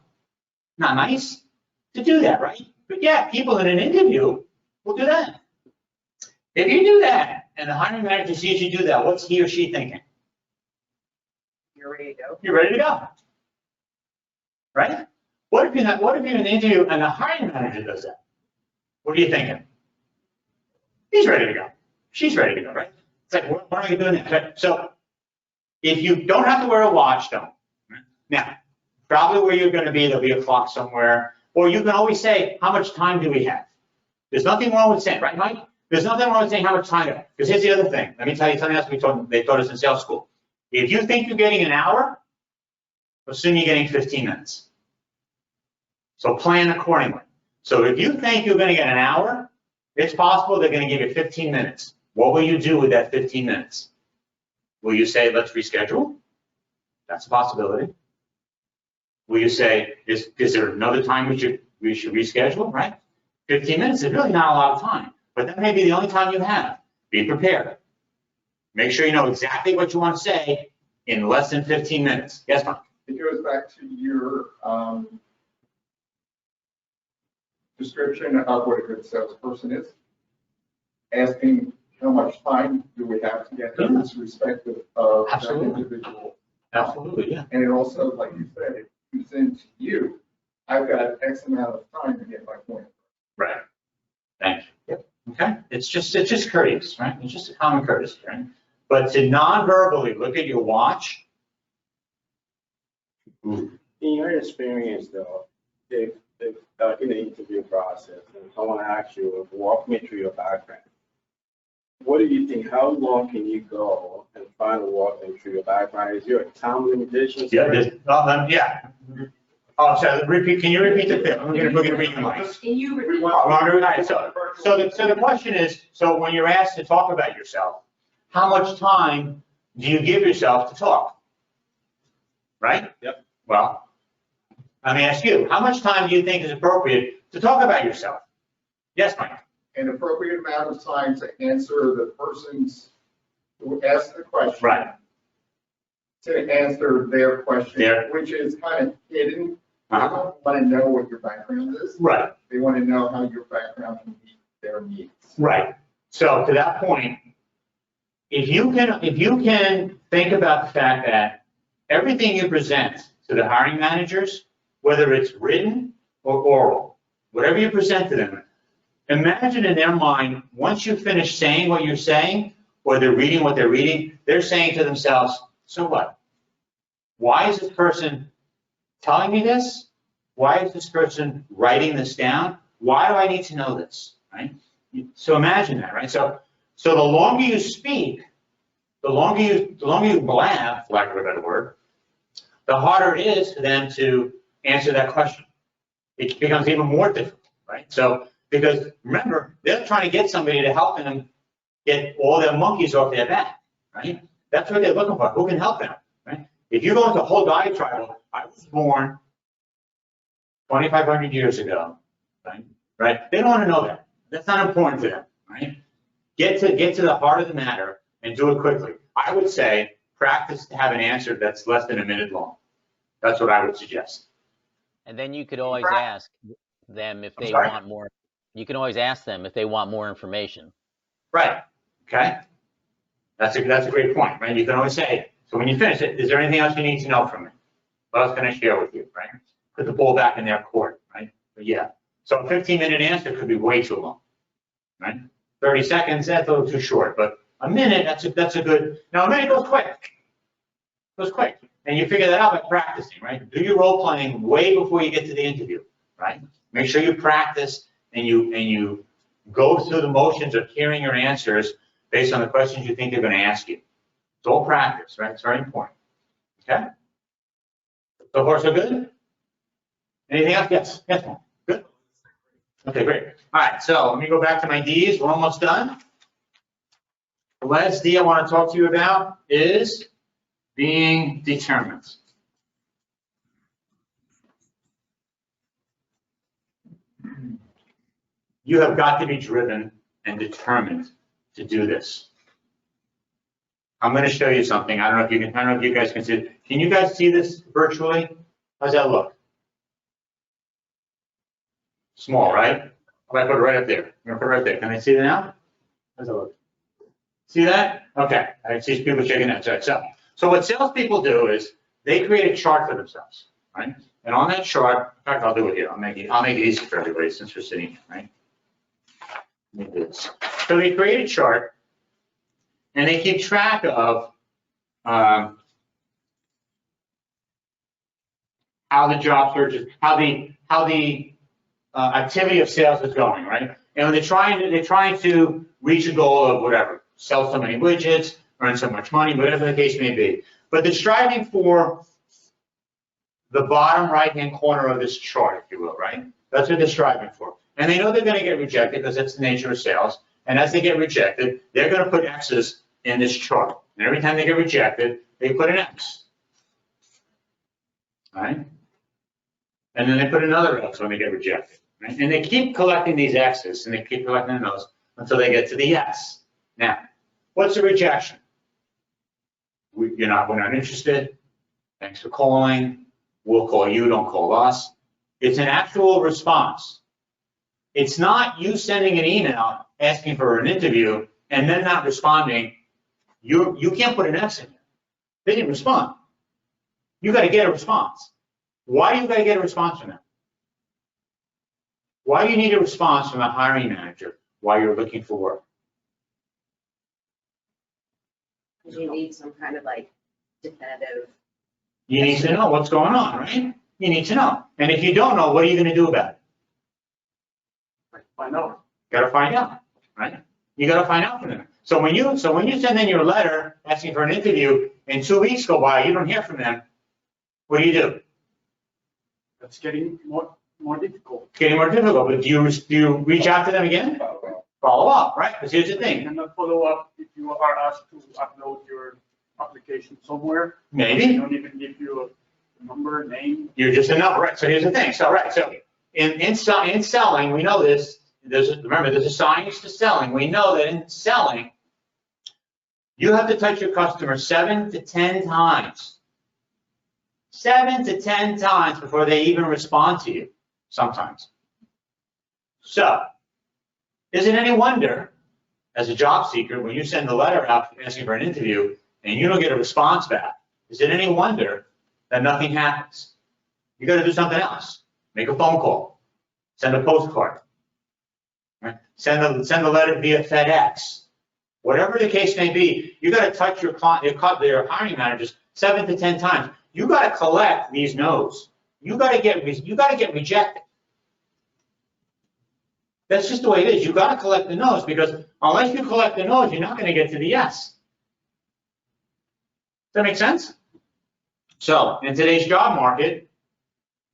Not nice to do that, right? But yeah, people in an interview will do that. If you do that and the hiring manager sees you do that, what's he or she thinking? You're ready to go. You're ready to go, right? What if you're in an interview and the hiring manager does that? What are you thinking? He's ready to go. She's ready to go, right? It's like, why are you doing that? Right? So if you don't have to wear a watch, don't. Now, probably where you're going to be, there'll be a clock somewhere, or you can always say, how much time do we have? There's nothing wrong with saying, right, Mike? There's nothing wrong with saying how much time. Because here's the other thing. Let me tell you something else they taught us in sales school. If you think you're getting an hour, assume you're getting 15 minutes. So plan accordingly. So if you think you're going to get an hour, it's possible they're going to give you 15 minutes. What will you do with that 15 minutes? Will you say, let's reschedule? That's a possibility. Will you say, is there another time we should reschedule, right? 15 minutes is really not a lot of time, but that may be the only time you have. Be prepared. Make sure you know exactly what you want to say in less than 15 minutes. Yes, Mike? It goes back to your description of what a good salesperson is. Asking how much time do we have to get to this respective of that individual. Absolutely, yeah. And it also, like you said, it comes into you. I've got X amount of time to get my point. Right. Thank you. Yep. Okay. It's just courteous, right? It's just a common courtesy, right? But to non-verbally look at your watch. In your experience, though, if in the interview process, and someone asks you, walk me through your background, what do you think? How long can you go and finally walk them through your background? Is there a time limitation? Yeah. Yeah. Oh, so repeat. Can you repeat the thing? We're going to read your mic. Can you repeat? So the question is, so when you're asked to talk about yourself, how much time do you give yourself to talk? Right? Yep. Well, let me ask you, how much time do you think is appropriate to talk about yourself? Yes, Mike. An appropriate amount of time to answer the person's who asked the question. Right. To answer their question, which is kind of hidden. They don't want to know what your background is. Right. They want to know how your background can meet their needs. Right. So to that point, if you can think about the fact that everything you present to the hiring managers, whether it's written or oral, whatever you present to them, imagine in their mind, once you finish saying what you're saying, or they're reading what they're reading, they're saying to themselves, so what? Why is this person telling me this? Why is this person writing this down? Why do I need to know this, right? So imagine that, right? So the longer you speak, the longer you blab, for lack of a better word, the harder it is for them to answer that question. It becomes even more difficult, right? So, because remember, they're trying to get somebody to help them get all their monkeys off their back, right? That's what they're looking for. Who can help them, right? If you go into a whole diatribe, I was born 2,500 years ago, right? They don't want to know that. That's not important to them, right? Get to the heart of the matter and do it quickly. I would say practice to have an answer that's less than a minute long. That's what I would suggest. And then you could always ask them if they want more. You can always ask them if they want more information. Right. Okay. That's a great point, right? You can always say, so when you finish it, is there anything else you need to know from me? What else can I share with you, right? Put the ball back in their court, right? But yeah. So a 15-minute answer could be way too long, right? 30 seconds, that's a little too short, but a minute, that's a good, now a minute goes quick. Goes quick. And you figure that out by practicing, right? Do your role playing way before you get to the interview, right? Make sure you practice and you go through the motions of hearing your answers based on the questions you think they're going to ask you. It's all practice, right? It's very important. Okay? So far, so good? Anything else? Yes. Yes, ma'am. Good? Okay, great. All right, so let me go back to my D's. We're almost done. The last D I want to talk to you about is being determined. You have got to be driven and determined to do this. I'm going to show you something. I don't know if you guys can see it. Can you guys see this virtually? How's that look? Small, right? I'm gonna put it right up there. I'm gonna put it right there. Can I see it now? How's it look? See that? Okay, I see people checking that. So what salespeople do is they create a chart for themselves, right? And on that chart, in fact, I'll do it here. I'll make it easy for everybody since we're sitting here, right? Let me do this. So they create a chart, and they keep track of how the job search is, how the activity of sales is going, right? And they're trying to reach a goal of whatever, sell so many widgets, earn so much money, whatever the case may be. But they're striving for the bottom right-hand corner of this chart, if you will, right? That's what they're striving for. And they know they're going to get rejected because that's the nature of sales. And as they get rejected, they're going to put X's in this chart. And every time they get rejected, they put an X. Right? And then they put another X when they get rejected. Right? And they keep collecting these X's, and they keep collecting those until they get to the yes. Now, what's a rejection? We're not interested. Thanks for calling. We'll call you, don't call us. It's an actual response. It's not you sending an email asking for an interview and then not responding. You can't put an X in there. They didn't respond. You got to get a response. Why do you got to get a response from them? Why do you need a response from a hiring manager while you're looking for work? Because you need some kind of like definitive. You need to know what's going on, right? You need to know. And if you don't know, what are you going to do about it? Find out. Got to find out, right? You got to find out from them. So when you send in your letter asking for an interview and 2 weeks go by, you don't hear from them, what do? That's getting more difficult. It's getting more difficult, but do you reach out to them again? Follow up, right? Because here's the thing. And then follow up if you are asked to upload your application somewhere. Maybe. They don't even give you a number, name. You're just a number, right? So here's the thing. So in selling, we know this. Remember, there's a science to selling. We know that in selling, you have to touch your customer 7 to 10 times. 7 to 10 times before they even respond to you, sometimes. So, is it any wonder, as a job seeker, when you send a letter out asking for an interview and you don't get a response back, is it any wonder that nothing happens? You got to do something else. Make a phone call. Send a postcard. Right? Send a letter via FedEx. Whatever the case may be, you got to touch your their hiring managers 7 to 10 times. You got to collect these no's. You got to get rejected. That's just the way it is. You got to collect the no's, because unless you collect the no's, you're not going to get to the yes. Does that make sense? So in today's job market,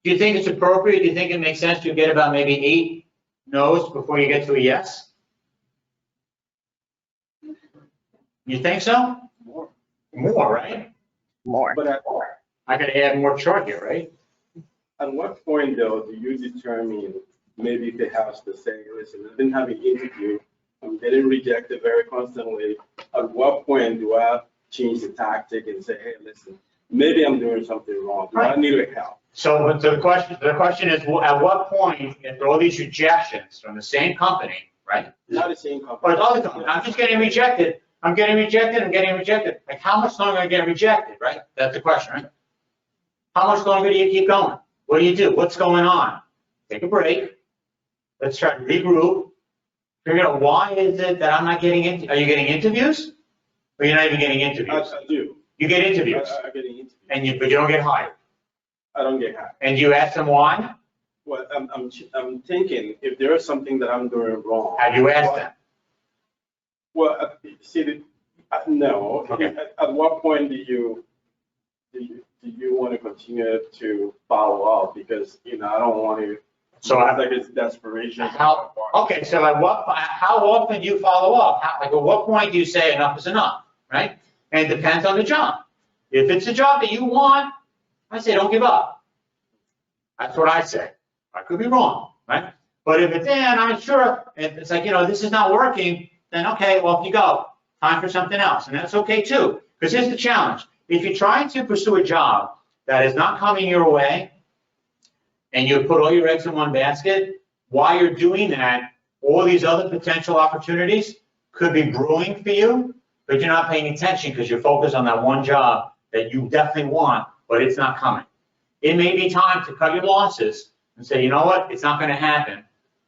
do you think it's appropriate? Do you think it makes sense to get about maybe 8 no's before you get to a yes? You think so? More, right? More. But I got to add more chart here, right? at what point though do you determine maybe if they have to say, listen, I've been having interview, I'm getting rejected very constantly. At what point do I change the tactic and say, hey, listen, maybe I'm doing something wrong. Do I need help? So the question is, at what point, after all these rejections from the same company, right? Not the same company. But other company, I'm just getting rejected. I'm getting rejected. I'm getting rejected. Like, how much longer am I getting rejected, right? That's the question, right? How much longer do you keep going? What do you do? What's going on? Take a break. Let's try to regroup. Figure out why is it that I'm not getting into. Are you getting interviews? Or you're not even getting interviews? I do. You get interviews. I'm getting interviews. But you don't get hired. I don't get hired. And you ask them why? Well, I'm thinking if there is something that I'm doing wrong. Have you asked them? Well, see, no. Okay. At what point do you want to continue to follow up? Because I don't want to. So like it's desperation. Okay, so how often do you follow up? At what point do you say enough is enough, right? And it depends on the job. If it's a job that you want, I say don't give up. That's what I say. I could be wrong, right? But if it's I'm not sure, if it's like, this is not working, then okay, well, if you go, time for something else. And that's okay too. Because here's the challenge. If you're trying to pursue a job that is not coming your way, and you put all your eggs in one basket, while you're doing that, all these other potential opportunities could be brewing for you, but you're not paying attention because you're focused on that one job that you definitely want, but it's not coming. It may be time to cut your losses and say, you know what, it's not going to happen.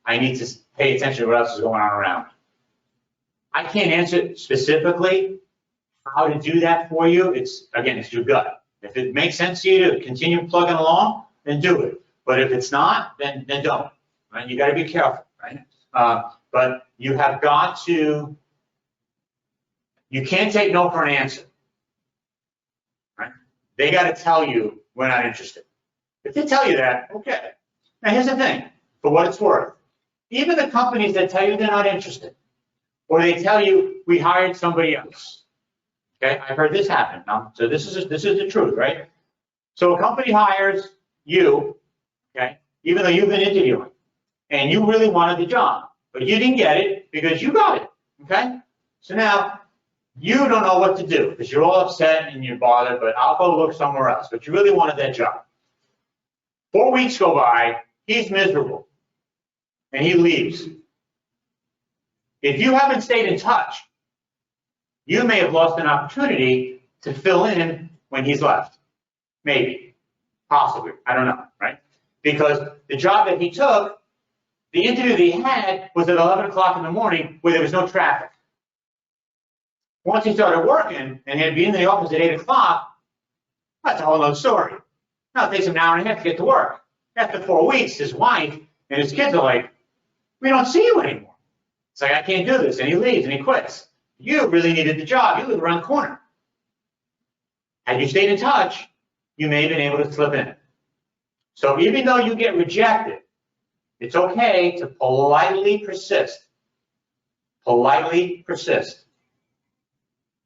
I need to pay attention to what else is going on around. I can't answer specifically how to do that for you. It's your gut. If it makes sense to you to continue plugging along, then do it. But if it's not, then don't. Right? You got to be careful, right? But you have got to. You can't take no for an answer. Right? They got to tell you we're not interested. If they tell you that, okay. Now here's the thing, for what it's worth. Even the companies that tell you they're not interested, or they tell you we hired somebody else. Okay, I've heard this happen. So this is the truth, right? So a company hires you, okay, even though you've been interviewing, and you really wanted the job, but you didn't get it because you got it. Okay, so now you don't know what to do because you're all upset and you're bothered. But I'll go look somewhere else. But you really wanted that job. 4 weeks go by, he's miserable, and he leaves. If you haven't stayed in touch, you may have lost an opportunity to fill in when he's left. Maybe, possibly, I don't know, right? Because the job that he took, the interview that he had was at 11 o'clock in the morning where there was no traffic. Once he started working and he'd be in the office at 8 o'clock, that's a whole other story. Now it takes him an hour and a half to get to work. After 4 weeks, his wife and his kids are like, we don't see you anymore. It's like, I can't do this. And he leaves and he quits. You really needed the job. You live around the corner. Had you stayed in touch, you may have been able to slip in. So even though you get rejected, it's okay to politely persist. Politely persist.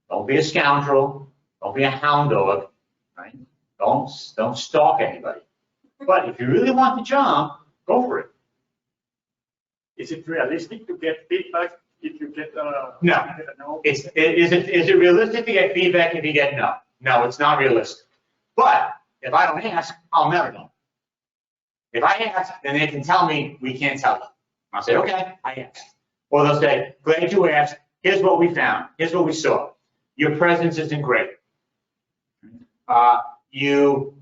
Don't be a scoundrel. Don't be a hound dog. Right? Don't stalk anybody. But if you really want the job, go for it. Is it realistic to get feedback if you get No. no? Is it realistic to get feedback if you get no? No, it's not realistic. But if I don't ask, I'll never know. If I ask, then they can tell me we can't tell you. I'll say, okay, I asked. Or they'll say, glad you asked. Here's what we found. Here's what we saw. Your presence isn't great. You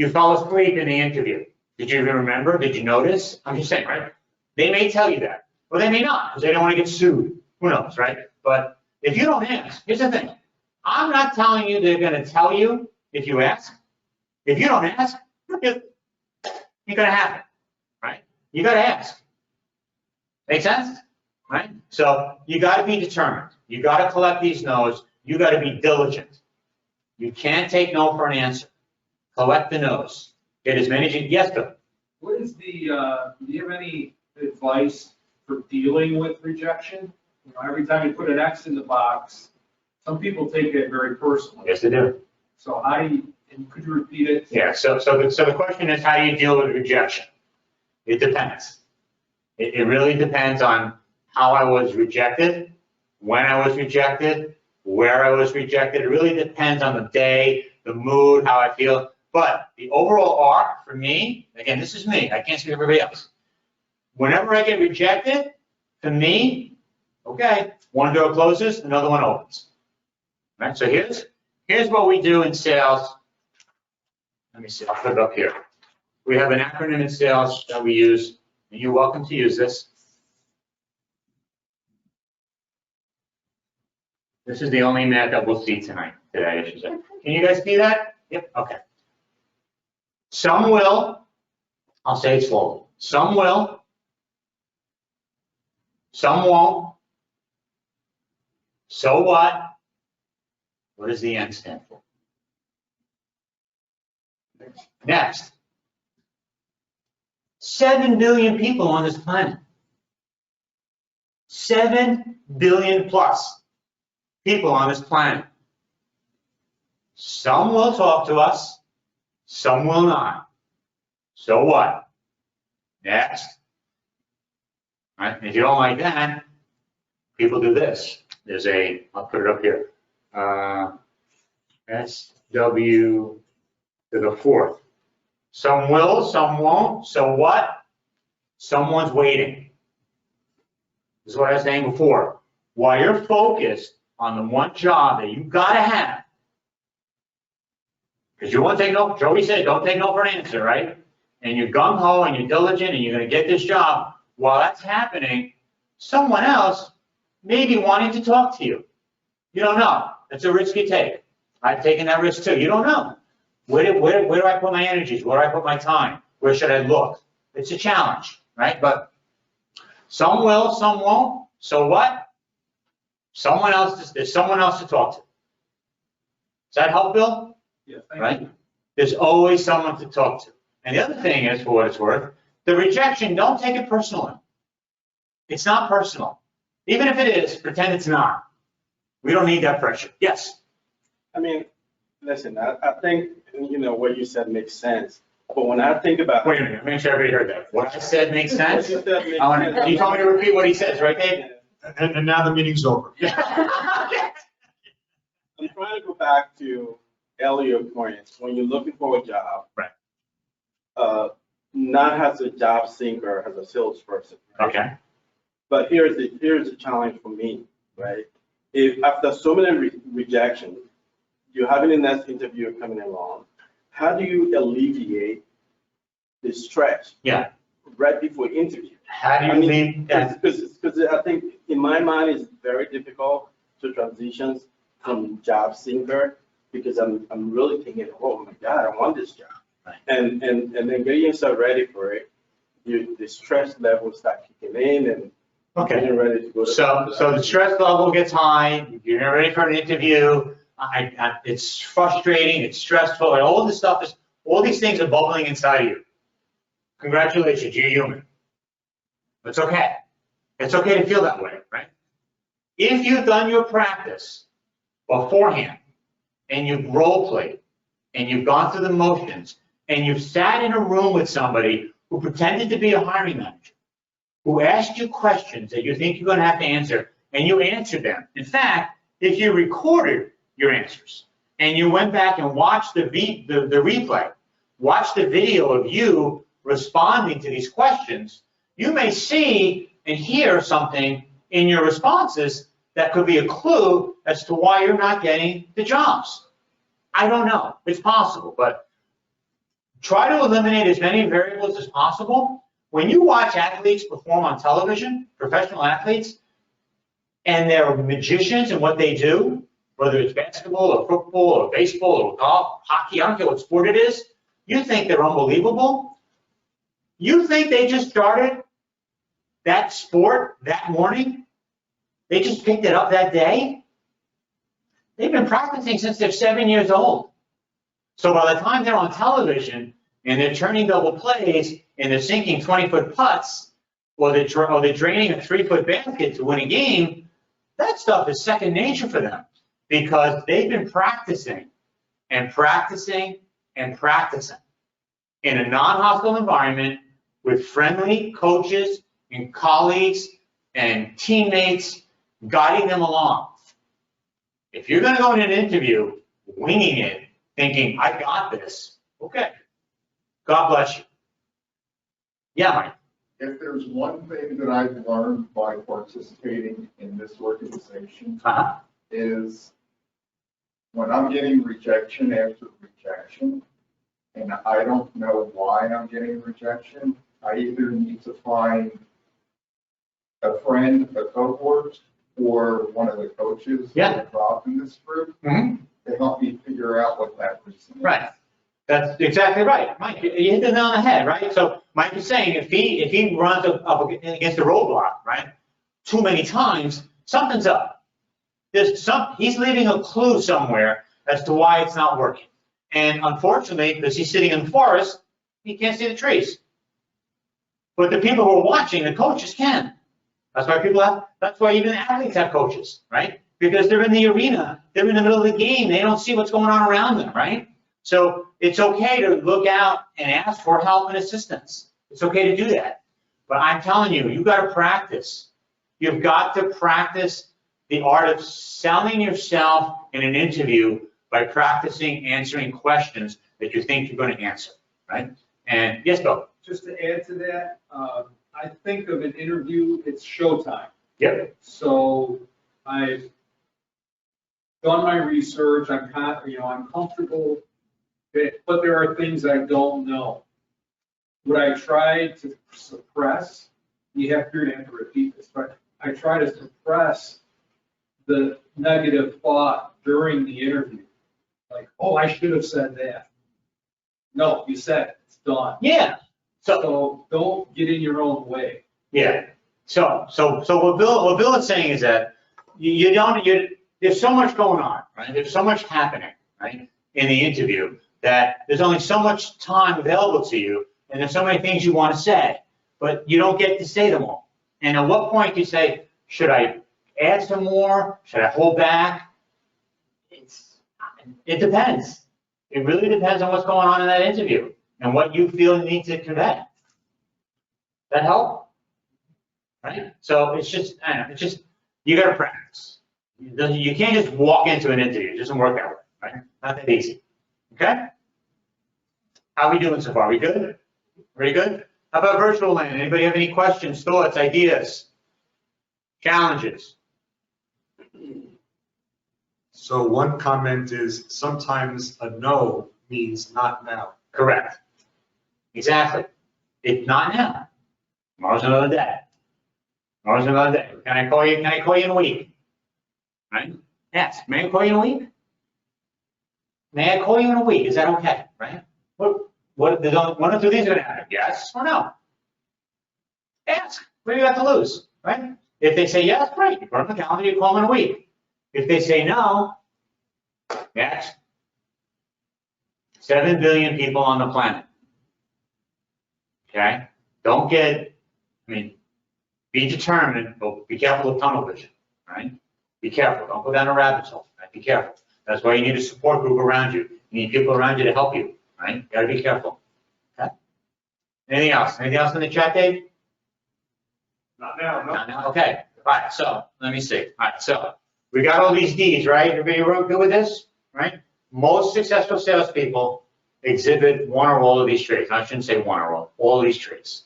fell asleep in the interview. Did you even remember? Did you notice? I'm just saying, right? They may tell you that. Or they may not, because they don't want to get sued. Who knows, right? But if you don't ask, here's the thing. I'm not telling you they're going to tell you if you ask. If you don't ask, it ain't going to happen, right? You got to ask. Make sense? Right? So you got to be determined. You got to collect these no's. You got to be diligent. You can't take no for an answer. Collect the no's. Get as many as you can. Yes, Bill. What is the, do you have any advice for dealing with rejection? You know, every time you put an X in the box, some people take it very personally. Yes, they do. So and could you repeat it? Yeah, so the question is, how do you deal with rejection? It depends. It really depends on how I was rejected, when I was rejected, where I was rejected. It really depends on the day, the mood, how I feel. But the overall arc for me, again, this is me. I can't speak for everybody else. Whenever I get rejected, to me, okay, one door closes, another one opens. Right? So here's what we do in sales. Let me see, I'll put it up here. We have an acronym in sales that we use, and you're welcome to use this. This is the only map that we'll see today, I should say. Can you guys see that? Yep, okay. Some will, I'll say it slowly. Some will, some won't. So what? What does the N stand for? Next. 7 billion people on this planet. 7 billion plus people on this planet. Some will talk to us, some will not. So what? Next. Right? If you don't like that, people do this. There's I'll put it up here. SW to the fourth. Some will, some won't. So what? someone's waiting. This is what I was saying before. While you're focused on the one job that you gotta have, because you won't take no, Joey said, don't take no for an answer, right? And you're gung-ho and you're diligent and you're gonna get this job. While that's happening, someone else may be wanting to talk to you. You don't know. It's a risk you take. I've taken that risk too. You don't know. Where do I put my energies? Where do I put my time? Where should I look? It's a challenge, right? But some will, some won't. So what? There's someone else to talk to. Does that help, Bill? Yeah, thank Right? you. There's always someone to talk to. And the other thing is, for what it's worth, the rejection, don't take it personally. It's not personal. Even if it is, pretend it's not. We don't need that pressure. Yes? I mean, listen, I think, what you said makes sense. But when I think about. Wait a minute, make sure everybody heard that. What I said makes sense? What you said makes You told me to repeat what he says, right, Dave? And now the meeting's over. I'm trying to go back to earlier points. When you're looking for a job. Right. Not as a job seeker, as a salesperson. Right? Okay. But here's the challenge for me, right? If after so many rejections, you're having the next interview coming along, how do you alleviate the stress? Yeah. Right before interview? How do you leave that? Because I think in my mind it's very difficult to transition from job seeker because I'm really thinking, oh my God, I want this job. Right. And then getting yourself ready for it, the stress levels start kicking in and Okay. getting ready to go to So the stress level gets high, you're not ready for an interview, it's frustrating, it's stressful, and all these things are bubbling inside of you. Congratulations, you're human. It's okay. It's okay to feel that way, right? If you've done your practice beforehand, and you've role played, and you've gone through the motions, and you've sat in a room with somebody who pretended to be a hiring manager, who asked you questions that you think you're going to have to answer, and you answered them. In fact, if you recorded your answers, and you went back and watched the replay, watched the video of you responding to these questions, you may see and hear something in your responses that could be a clue as to why you're not getting the jobs. I don't know. It's possible, but try to eliminate as many variables as possible. When you watch athletes perform on television, professional athletes, and they're magicians in what they do, whether it's basketball or football or baseball or golf, hockey, I don't care what sport it is, you think they're unbelievable. You think they just started that sport that morning? They just picked it up that day? They've been practicing since they're 7 years old. So by the time they're on television and they're turning double plays and they're sinking 20-foot putts or they're draining a 3-foot basket to win a game, that stuff is second nature for them because they've been practicing and practicing and practicing in a non-hostile environment with friendly coaches and colleagues and teammates guiding them along. If you're going to go in an interview winging it, thinking, I got this, okay. God bless you. Yeah, Mike. If there's one thing that I've learned by participating in this organization is when I'm getting rejection after rejection, and I don't know why I'm getting rejection, I either need to find a friend, a cohort, or one of the coaches involved in this group to help me figure out what that reason is. Right. That's exactly right. Mike, you hit the nail on the head, right? So Mike is saying if he runs up against a roadblock, right, too many times, something's up. He's leaving a clue somewhere as to why it's not working. And unfortunately, because he's sitting in the forest, he can't see the trees. But the people who are watching, the coaches can. That's why even the athletes have coaches, right? Because they're in the arena, they're in the middle of the game, they don't see what's going on around them, right? So it's okay to look out and ask for help and assistance. It's okay to do that. But I'm telling you, you've got to practice. You've got to practice the art of selling yourself in an interview by practicing answering questions that you think you're going to answer, right? And yes, Bill. Just to add to that, I think of an interview, it's showtime. Yep. So I've done my research, I'm comfortable, but there are things I don't know. What I try to suppress, you're gonna have to repeat this, but I try to suppress the negative thought during the interview. Like, oh, I should have said that. No, you said it, it's done. Yeah. So don't get in your own way. Yeah. So what Bill is saying is that there's so much going on, right? There's so much happening, right, in the interview that there's only so much time available to you, and there's so many things you want to say, but you don't get to say them all. And at what point do you say, should I add some more? Should I hold back? It depends. It really depends on what's going on in that interview and what you feel you need to convey. That help? Right? So it's just, you got to practice. You can't just walk into an interview. It doesn't work that way, right? Not that easy. Okay? How are we doing so far? We good? Very good? How about virtual land? Anybody have any questions, thoughts, ideas, challenges? So one comment is sometimes a no means not now. Correct. Exactly. It's not now. Tomorrow's another day. Tomorrow's another day. Can I call you in a week? Right? Yes. May I call you in a week? May I call you in a week? Is that okay? Right? There's only one or two things are going to happen. Yes or no? Ask. What do you got to lose? Right? If they say yes, great. You put on the calendar, you call them in a week. If they say no, next. 7 billion people on the planet. Okay? Be determined, but be careful of tunnel vision, right? Be careful. Don't go down a rabbit hole. Right? Be careful. That's why you need a support group around you. You need people around you to help you, right? You gotta be careful. Okay? Anything else? Anything else in the chat, Dave? Not now, no. Not now? Okay. All right, so let me see. All right, so we got all these D's, right? Everybody good with this, right? Most successful salespeople exhibit one or all of these traits. I shouldn't say one or all of these traits.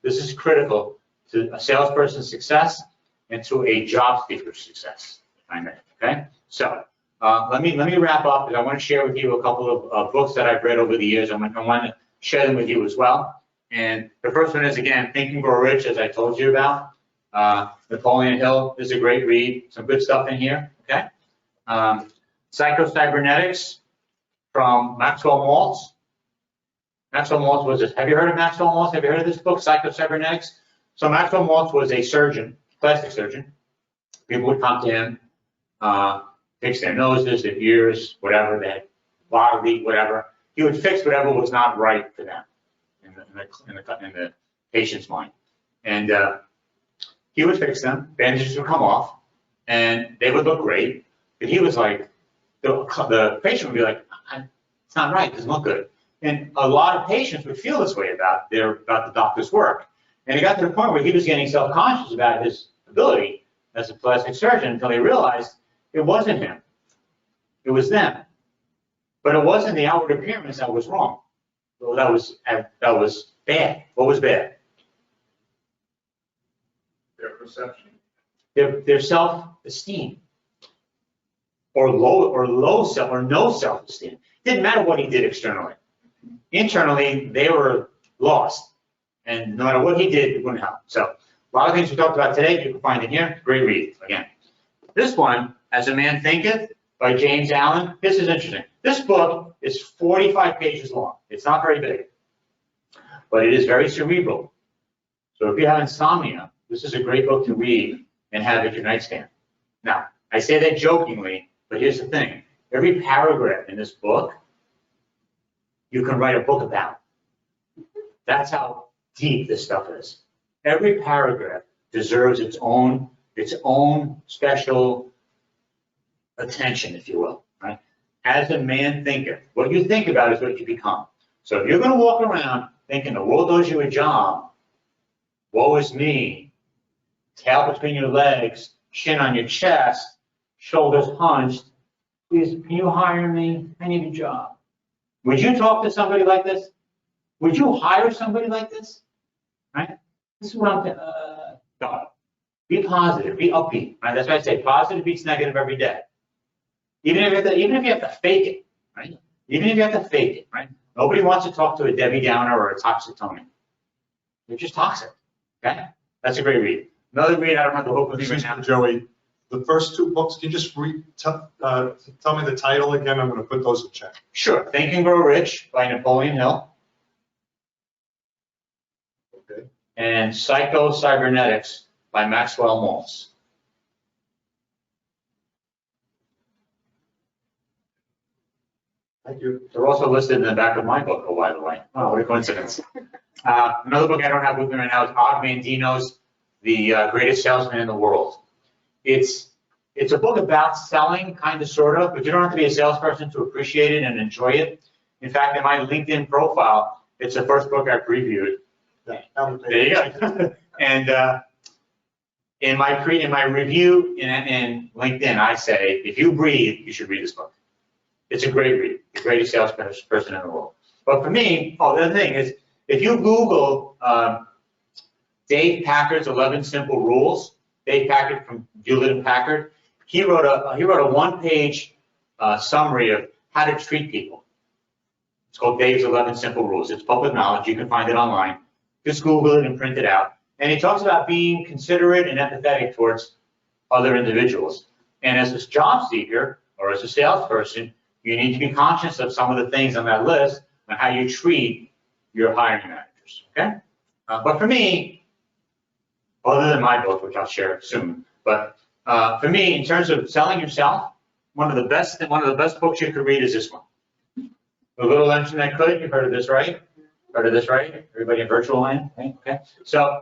This is critical to a salesperson's success and to a job seeker's success, if I may, okay? So let me wrap up, because I want to share with you a couple of books that I've read over the years. I want to share them with you as well. And the first one is, again, Think and Grow Rich, as I told you about. Napoleon Hill is a great read. Some good stuff in here, okay? Psycho-Cybernetics from Maxwell Maltz. Maxwell Maltz was have you heard of Maxwell Maltz? Have you heard of this book, Psycho-Cybernetics? So Maxwell Maltz was a surgeon, plastic surgeon. People would come to him, fix their noses, their ears, whatever, they had bodily, whatever. He would fix whatever was not right for them in the patient's mind. And he would fix them, bandages would come off, and they would look great. But he was like, the patient would be like, it's not right, it doesn't look good. And a lot of patients would feel this way about the doctor's work. And it got to the point where he was getting self-conscious about his ability as a plastic surgeon until he realized it wasn't him, it was them. But it wasn't the outward appearance that was wrong. Well, that was bad. What was bad? Their perception. Their self-esteem, or no self-esteem. Didn't matter what he did externally. Internally, they were lost, and no matter what he did, it wouldn't help. So a lot of things we talked about today, you can find in here. Great read again. This one, As a Man Thinketh, by James Allen. This is interesting. This book is 45 pages long. It's not very big, but it is very cerebral. So if you have insomnia, this is a great book to read and have at your nightstand. Now, I say that jokingly, but here's the thing. Every paragraph in this book, you can write a book about. That's how deep this stuff is. Every paragraph deserves its own special attention, if you will, right? As a man thinketh. What you think about is what you become. So if you're going to walk around thinking the world owes you a job, woe is me, tail between your legs, chin on your chest, shoulders hunched, please, can you hire me? I need a job. Would you talk to somebody like this? Would you hire somebody like this? Right? This is what I'm, no. Be positive, be upbeat, right? That's why I say positive beats negative every day. Even if you have to fake it, right? Even if you have to fake it, right? Nobody wants to talk to a Debbie Downer or a toxic Tony. They're just toxic, okay? That's a great read. Another read, I don't have the book with me right now. Joey, the first two books, can you just tell me the title again? I'm going to put those in check. Sure. Think and Grow Rich by Napoleon Hill. Okay. And Psycho-Cybernetics by Maxwell Maltz. Thank you. They're also listed in the back of my book, oh, by the way. Oh, what a coincidence. Another book I don't have with me right now is Og Mandino's The Greatest Salesman in the World. It's a book about selling, kind of, sort of, but you don't have to be a salesperson to appreciate it and enjoy it. In fact, in my LinkedIn profile, it's the first book I previewed. There you go. And in my review in LinkedIn, I say, if you breathe, you should read this book. It's a great read, the greatest salesperson in the world. But for me, the other thing is, if you Google Dave Packard's 11 Simple Rules, Dave Packard from Hewlett & Packard, he wrote a one-page summary of how to treat people. It's called Dave's 11 Simple Rules. It's public knowledge. You can find it online. Just Google it and print it out. And he talks about being considerate and empathetic towards other individuals. And as a job seeker or as a salesperson, you need to be conscious of some of the things on that list and how you treat your hiring managers, okay? But for me, other than my book, which I'll share soon, but for me, in terms of selling yourself, one of the best books you could read is this one. A Little Engine That Could. You've heard of this, right? Heard of this, right? Everybody in virtual land? Okay. So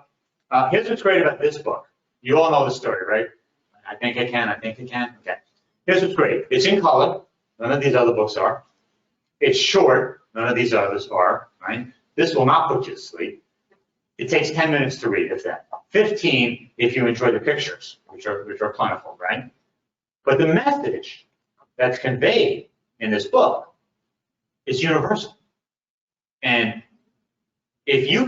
here's what's great about this book. You all know the story, right? I think I can. Okay. Here's what's great. It's in color. None of these other books are. It's short. None of these others are, right? This will not put you to sleep. It takes 10 minutes to read, if that. 15 if you enjoy the pictures, which are plentiful, right? But the message that's conveyed in this book is universal. And if you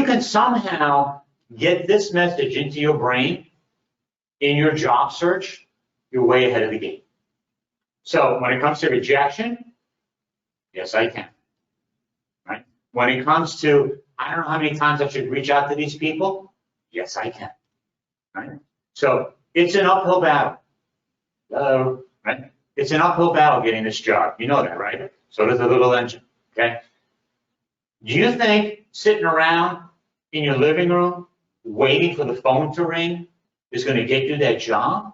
can somehow get this message into your brain in your job search, you're way ahead of the game. So when it comes to rejection, yes, I can. Right? When it comes to, I don't know how many times I should reach out to these people, yes, I can. Right? So it's an uphill battle. Hello, right? It's an uphill battle getting this job. You know that, right? So does the little engine, okay? Do you think sitting around in your living room waiting for the phone to ring is going to get you that job?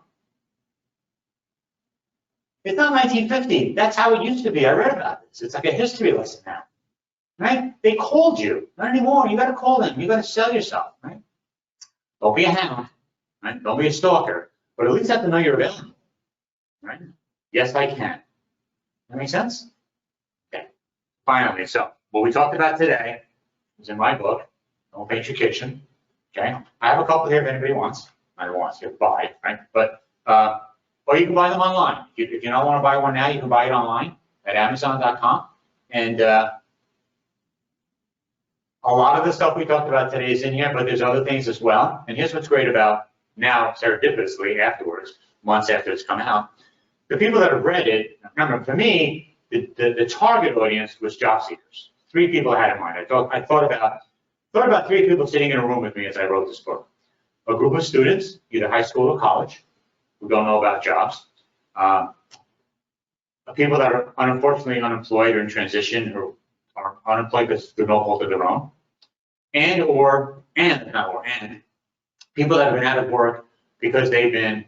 It's not 1950. That's how it used to be. I read about this. It's like a history lesson now, right? They called you. Not anymore. You got to call them. You got to sell yourself, right? Don't be a hound, right? Don't be a stalker, but at least have to know you're available, right? Yes, I can. That make sense? Okay. Finally, so what we talked about today is in my book, Don't Paint Your Kitchen. Okay. I have a couple here if anybody wants. I don't want to buy, right? But or you can buy them online. If you don't want to buy one now, you can buy it online at Amazon.com. And a lot of the stuff we talked about today is in here, but there's other things as well. And here's what's great about now, serendipitously afterwards, months after it's come out, the people that have read it. Remember, for me, the target audience was job seekers. 3 people I had in mind. I thought about 3 people sitting in a room with me as I wrote this book. A group of students, either high school or college, who don't know about jobs. People that are unfortunately unemployed or in transition or are unemployed because through no fault of their own. And people that have been out of work because they've been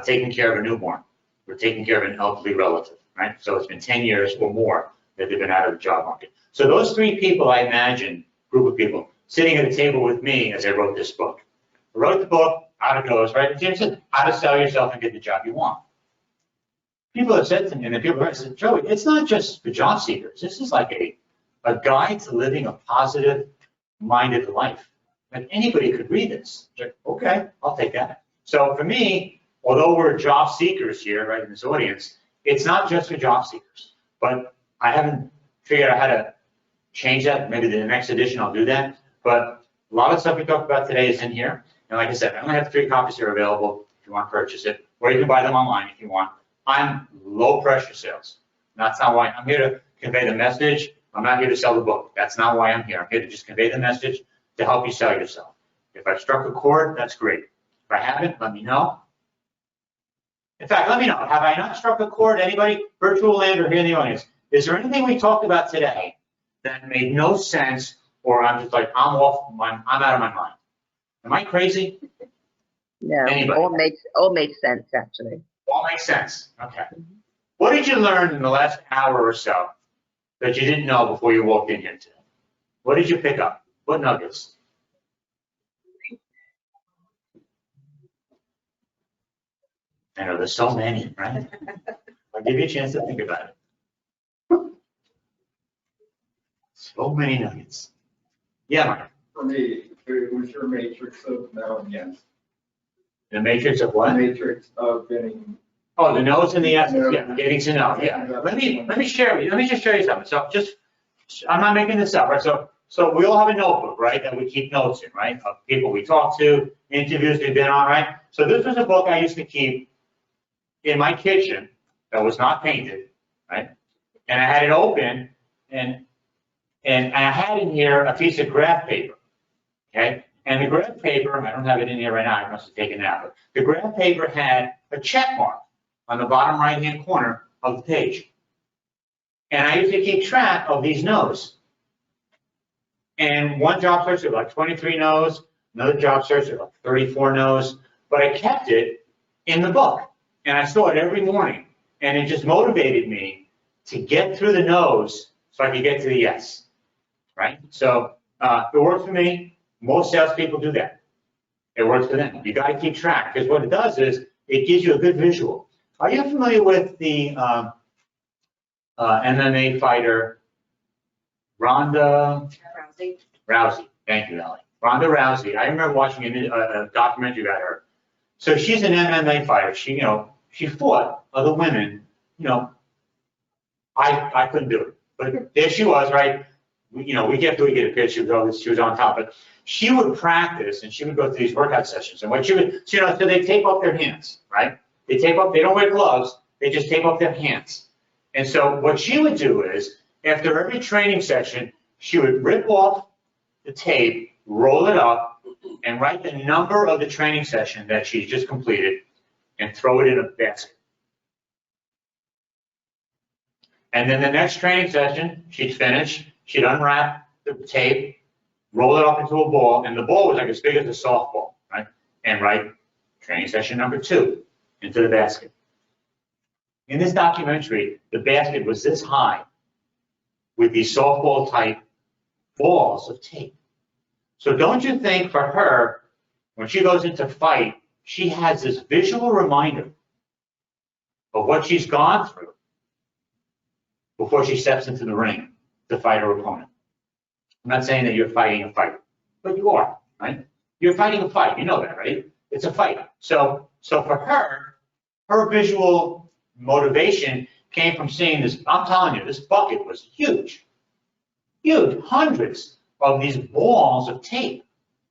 taking care of a newborn or taking care of an elderly relative, right? So it's been 10 years or more that they've been out of the job market. So those 3 people, I imagine, group of people, sitting at a table with me as I wrote this book. I wrote the book, out it goes, right? James said, how to sell yourself and get the job you want. People have said to me, and the people have said, Joey, it's not just for job seekers. This is like a guide to living a positive-minded life. Like anybody could read this. Like, okay, I'll take that. So for me, although we're job seekers here, right, in this audience, it's not just for job seekers. But I haven't figured out how to change that. Maybe the next edition I'll do that. But a lot of stuff we talked about today is in here. And like I said, I only have 3 copies here available if you want to purchase it, or you can buy them online if you want. I'm low pressure sales. That's not why I'm here to convey the message. I'm not here to sell the book. That's not why I'm here. I'm here to just convey the message to help you sell yourself. If I've struck a chord, that's great. If I haven't, let me know. In fact, let me know. Have I not struck a chord? Anybody, virtual land or here in the audience? Is there anything we talked about today that made no sense, or I'm just like, I'm out of my mind? Am I crazy? No, Anybody? all makes sense, actually. All makes sense. Okay. What did you learn in the last hour or so that you didn't know before you walked in here today? What did you pick up? What nuggets? I know there's so many, right? I'll give you a chance to think about it. So many nuggets. Yeah, Mike. For me, it was your matrix of now and yes. The matrix of what? The matrix of getting. Oh, the no's and the yeses. Yeah, getting to know. Yeah. Let me share with you. Let me just show you something. So I'm not making this up, right? So we all have a notebook, right, that we keep notes in, right? Of people we talk to, interviews we've been on, right? So this was a book I used to keep in my kitchen that was not painted, right? And I had it open, and I had in here a piece of graph paper, okay? And the graph paper, I don't have it in here right now, I must have taken it out, but the graph paper had a check mark on the bottom right-hand corner of the page. And I used to keep track of these no's. And one job search had like 23 no's, another job search had like 34 no's, but I kept it in the book. And I saw it every morning. And it just motivated me to get through the no's so I could get to the yes, right? So it works for me. Most salespeople do that. It works for them. You got to keep track, because what it does is it gives you a good visual. Are you familiar with the MMA fighter Ronda Rousey? Thank you, Ellie. Ronda Rousey. I remember watching a documentary about her. So she's an MMA fighter. She fought other women. I couldn't do it, but there she was, right? We get a picture. She was on top, but she would practice and she would go through these workout sessions. And what she would, so they tape up their hands, right? They don't wear gloves. They just tape up their hands. And so what she would do is, after every training session, she would rip off the tape, roll it up, and write the number of the training session that she just completed and throw it in a basket. And then the next training session, she'd finish, she'd unwrap the tape, roll it up into a ball, and the ball was like as big as a softball, right? And write training session number 2 into the basket. In this documentary, the basket was this high with these softball type balls of tape. So don't you think for her, when she goes into fight, she has this visual reminder of what she's gone through before she steps into the ring to fight her opponent. I'm not saying that you're fighting a fight, but you are, right? You're fighting a fight. You know that, right? It's a fight. So for her, her visual motivation came from seeing this. I'm telling you, this bucket was huge, huge, hundreds of these balls of tape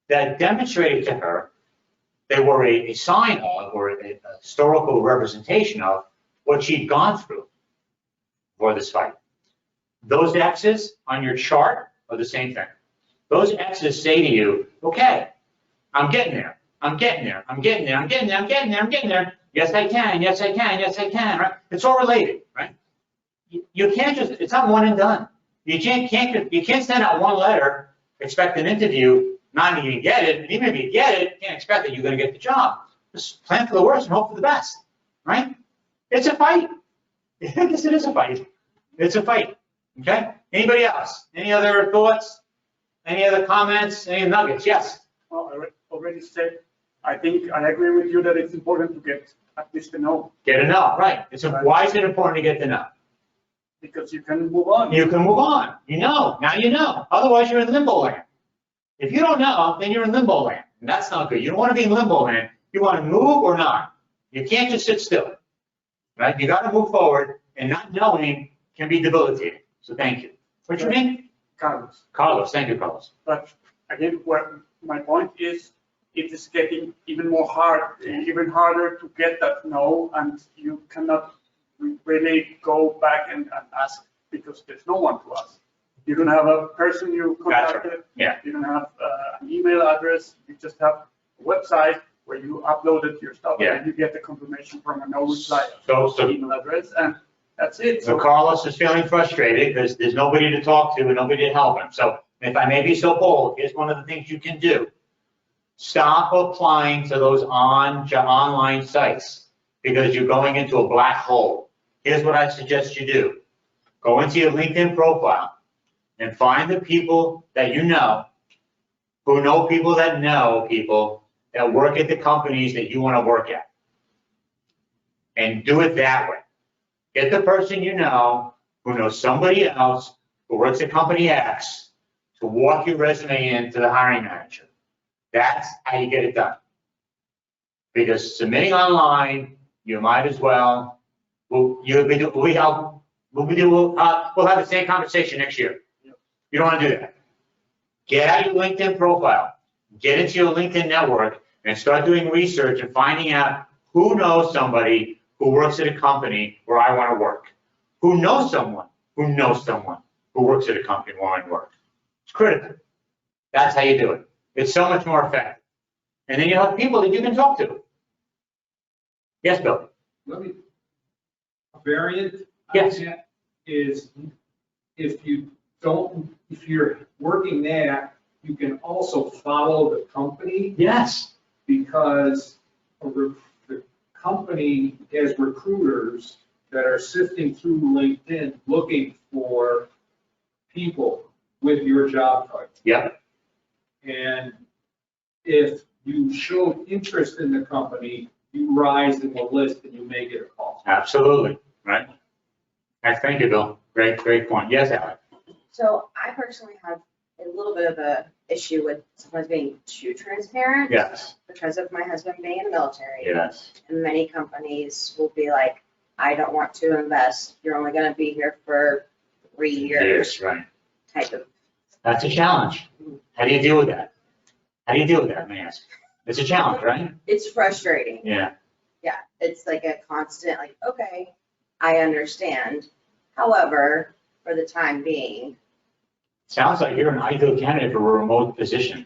that demonstrated to her they were a sign of, or a historical representation of, what she'd gone through for this fight. Those X's on your chart are the same thing. Those X's say to you, okay, I'm getting there. I'm getting there. I'm getting there. I'm getting there. I'm getting there. I'm getting there. Yes, I can. Yes, I can. Yes, I can. Right? It's all related, right? You can't just, it's not one and done. You can't send out one letter, expect an interview, not even get it, and even if you get it, you can't expect that you're going to get the job. Just plan for the worst and hope for the best, right? It's a fight. I guess it is a fight. It's a fight, okay? Anybody else? Any other thoughts? Any other comments? Any nuggets? Yes? Well, I already said, I think I agree with you that it's important to get at least a no. Get a no, right. Why is it important to get the no? Because you can move on. You can move on. You know. Now you know. Otherwise, you're in limbo land. If you don't know, then you're in limbo land. And that's not good. You don't want to be in limbo land. You want to move or not. You can't just sit still. Right? You got to move forward, and not knowing can be debilitating. So thank you. What's your name? Carlos. Carlos, thank you, Carlos. But again, what my point is, it is getting even harder to get that no, and you cannot really go back and ask because there's no one to ask. You don't have a person you contacted. Right. Yeah. You don't have an email address. You just have a website where you uploaded your stuff Yeah. and you get the confirmation from a no reply So email address, and that's it. So Carlos is feeling frustrated because there's nobody to talk to and nobody to help him. So if I may be so bold, here's one of the things you can do. Stop applying to those online sites because you're going into a black hole. Here's what I suggest you do. Go into your LinkedIn profile and find the people that you know, who know people that work at the companies that you want to work at. And do it that way. Get the person you know who knows somebody else who works at company X to walk your resume in to the hiring manager. That's how you get it done. Because submitting online, you might as well, we'll have the same conversation next year. You don't want to do that. Get out your LinkedIn profile, get into your LinkedIn network, and start doing research and finding out who knows somebody who works at a company where I want to work. Who knows someone who works at a company where I want to work. It's critical. That's how you do it. It's so much more effective. And then you have people that you can talk to. Yes, Bill? A variant Yes. on that is if you're working that, you can also follow the company. Yes. Because the company has recruiters that are sifting through LinkedIn looking for people with your job title. Yep. And if you show interest in the company, you rise in the list and you may get a call. Absolutely. Right. Thank you, Bill. Great point. Yes, Alex. So I personally have a little bit of a issue with sometimes being too transparent. Yes. Because of my husband being in the military. Yes. And many companies will be like, I don't want to invest. You're only going to be here for 3 years. Yes, right. Type of. That's a challenge. How do you deal with that? May I ask? It's a challenge, right? It's frustrating. Yeah. Yeah. It's like a constant, like, okay, I understand. However, for the time being. Sounds like you're an ideal candidate for a remote position.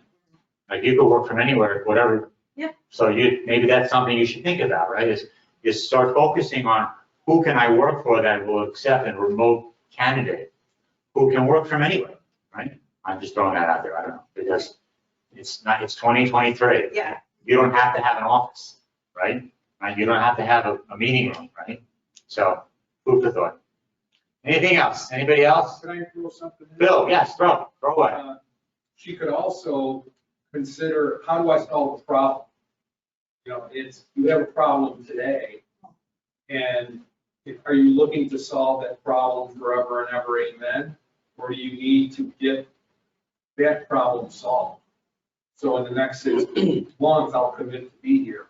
Like you could work from anywhere, whatever. Yeah. So maybe that's something you should think about, right? Is start focusing on who can I work for that will accept a remote candidate who can work from anywhere, right? I'm just throwing that out there. I don't know, because it's 2023. Yeah. You don't have to have an office, right? You don't have to have a meeting room, right? So food for thought. Anything else? Anybody else? Can I throw something in? Bill, yes, throw away. She could also consider, how do I solve the problem? You know, you have a problem today, and are you looking to solve that problem forever and ever, amen? Or do you need to get that problem solved? So in the next 6 months, I'll commit to be here.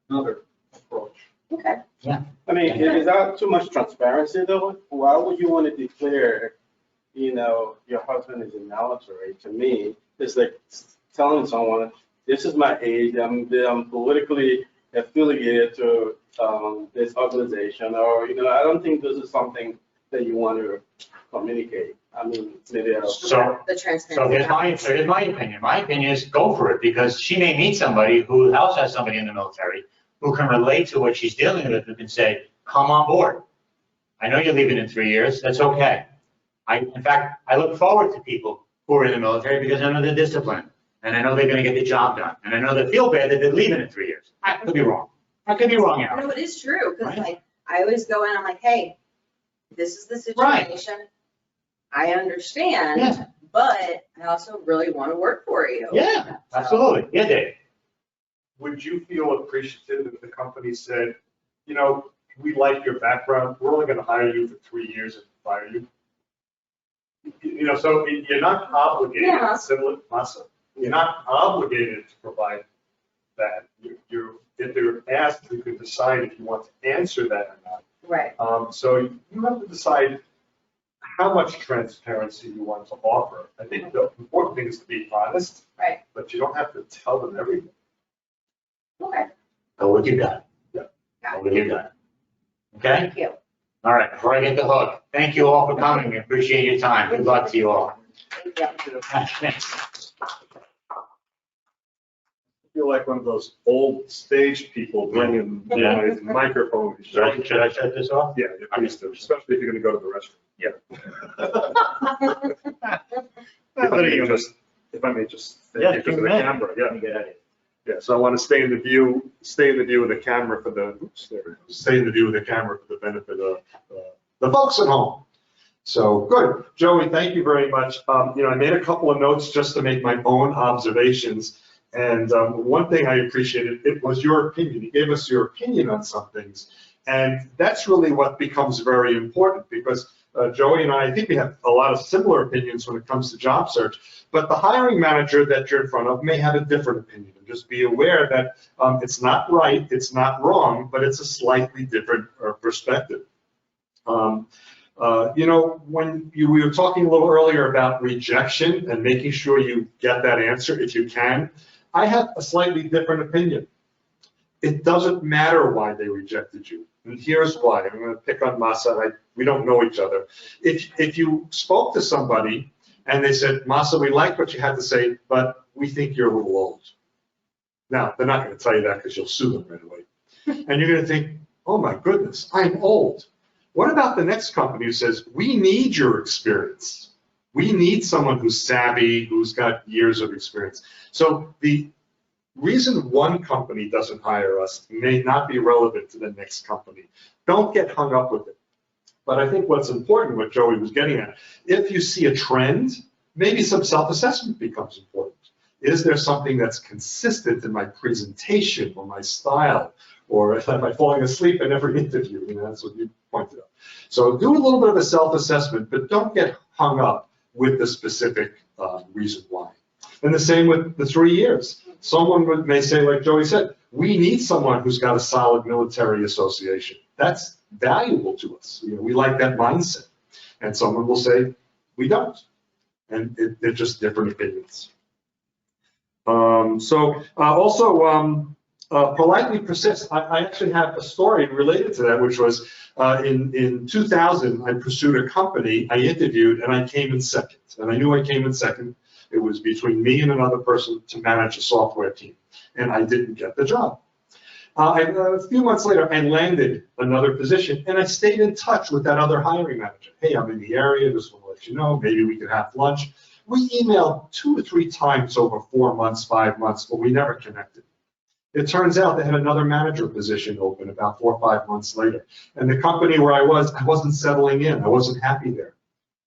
Another approach. Okay. Yeah. I mean, is that too much transparency though? Why would you want to declare, your husband is in the military? To me, it's like telling someone, this is my age, I'm politically affiliated to this organization, or, I don't think this is something that you want to communicate. I mean, maybe So here's my opinion. My opinion is go for it, because she may meet somebody who else has somebody in the military who can relate to what she's dealing with, who can say, come on board. I know you're leaving in 3 years. That's okay. In fact, I look forward to people who are in the military because I know they're disciplined, and I know they're going to get the job done, and I know they feel bad that they're leaving in 3 years. I could be wrong. Aaron. No, it is true, because Right. like, I always go in, I'm like, hey, this is the situation. Right. I understand, Yeah. but I also really want to work for you. Yeah, absolutely. Yeah, Dave. Would you feel appreciative if the company said, we like your background, we're only going to hire you for 3 years and fire you? So you're not obligated, Yeah. you're not obligated to provide that. If they're asked, you can decide if you want to answer that or not. Right. So you have to decide how much transparency you want to offer. I think the important thing is to be honest, Right, but you don't have to tell them everything. okay, Go with your gut. Yeah. Go with your gut. Okay? thank you. All right, before I get the hook, thank you all for coming. We appreciate your time. Good luck to you all. Thank you. I feel like one of those old stage people bringing the microphone. Should I shut this off? Yeah, please do, especially if you're gonna go to the restroom. Yeah. If I may just, Yeah, because of the camera, yeah. Let me get out of here. Yeah, so I want to stay in the view of the camera for the, oops, there it is. Stay in the view of the camera for the benefit of the folks at home. So, good. Joey, thank you very much. I made a couple of notes just to make my own observations. And one thing I appreciated, it was your opinion. You gave us your opinion on some things. And that's really what becomes very important because Joey and I think we have a lot of similar opinions when it comes to job search, but the hiring manager that you're in front of may have a different opinion. And just be aware that it's not right, it's not wrong, but it's a slightly different perspective. When we were talking a little earlier about rejection and making sure you get that answer if you can, I have a slightly different opinion. It doesn't matter why they rejected you. And here's why. I'm going to pick on Masa. We don't know each other. If you spoke to somebody and they said, Masa, we like what you had to say, but we think you're a little old. Now, they're not going to tell you that because you'll sue them right away. And you're going to think, oh my goodness, I'm old. What about the next company who says, we need your experience. We need someone who's savvy, who's got years of experience. So the reason one company doesn't hire us may not be relevant to the next company. Don't get hung up with it. But I think what's important, what Joey was getting at, if you see a trend, maybe some self-assessment becomes important. Is there something that's consistent in my presentation or my style? Or am I falling asleep in every interview? That's what you pointed out. So do a little bit of a self-assessment, but don't get hung up with the specific reason why. And the same with the 3 years. Someone may say, like Joey said, we need someone who's got a solid military association. That's valuable to us. We like that mindset. And someone will say, we don't. And they're just different opinions. Politely persist. I actually have a story related to that, which was in 2000, I pursued a company, I interviewed, and I came in second. And I knew I came in second. It was between me and another person to manage a software team. And I didn't get the job. A few months later, I landed another position, and I stayed in touch with that other hiring manager. Hey, I'm in the area, just want to let you know, maybe we could have lunch. We emailed 2 or 3 times over 4 months, 5 months, but we never connected. It turns out they had another manager position open about 4 or 5 months later. And the company where I wasn't settling in. I wasn't happy there.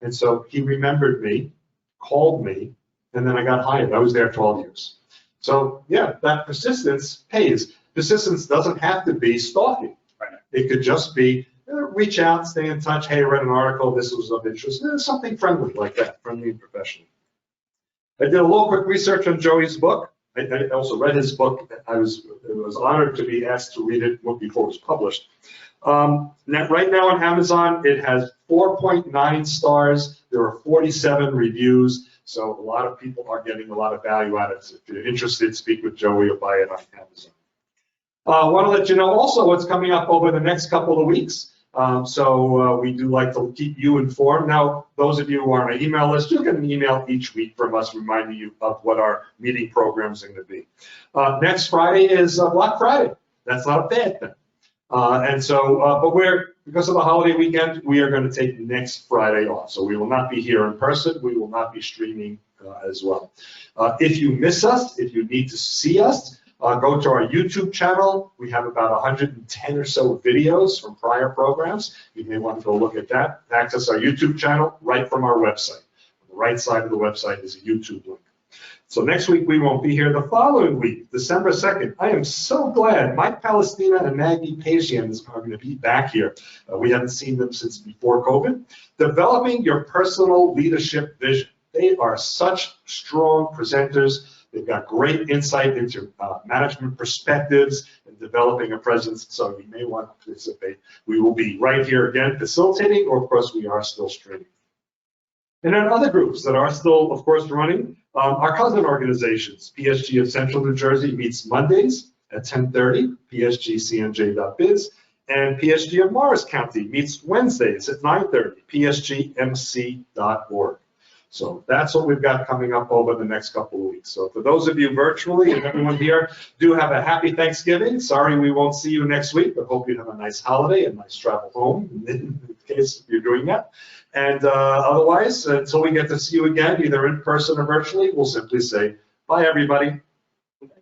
And so he remembered me, called me, and then I got hired. I was there 12 years. So yeah, that persistence pays. Persistence doesn't have to be stalking. Right. It could just be reach out, stay in touch. Hey, I read an article. This was of interest. Something friendly like that, friendly and professional. I did a little quick research on Joey's book. I also read his book. I was honored to be asked to read it before it was published. Right now on Amazon, it has 4.9 stars. There are 47 reviews. So a lot of people are getting a lot of value out of it. If you're interested, speak with Joey or buy it on Amazon. I want to let you know also what's coming up over the next couple of weeks. We do like to keep you informed. Now, those of you who are on our email list, you'll get an email each week from us reminding you of what our meeting programs are going to be. Next Friday is Black Friday. That's not a bad thing. But because of the holiday weekend, we are going to take next Friday off. So we will not be here in person. We will not be streaming as well. If you miss us, if you need to see us, go to our YouTube channel. We have about 110 or so videos from prior programs. You may want to go look at that. Access our YouTube channel right from our website. On the right side of the website is a YouTube link. So next week we won't be here. The following week, December 2nd, I am so glad Mike Palestina and Maggie Pajian are going to be back here. We haven't seen them since before COVID. Developing your personal leadership vision. They are such strong presenters. They've got great insight into management perspectives and developing a presence, so you may want to participate. We will be right here again facilitating, or of course we are still streaming. And then other groups that are still, of course, running, our cousin organizations. PSG of Central New Jersey meets Mondays at 10:30, psgcnj.biz. And PSG of Morris County meets Wednesdays at 9:30, psgmc.org. So that's what we've got coming up over the next couple of weeks. So for those of you virtually and everyone here, do have a happy Thanksgiving. Sorry we won't see you next week, but hope you have a nice holiday and nice travel home in case you're doing that. And otherwise, until we get to see you again, either in person or virtually, we'll simply say bye, everybody.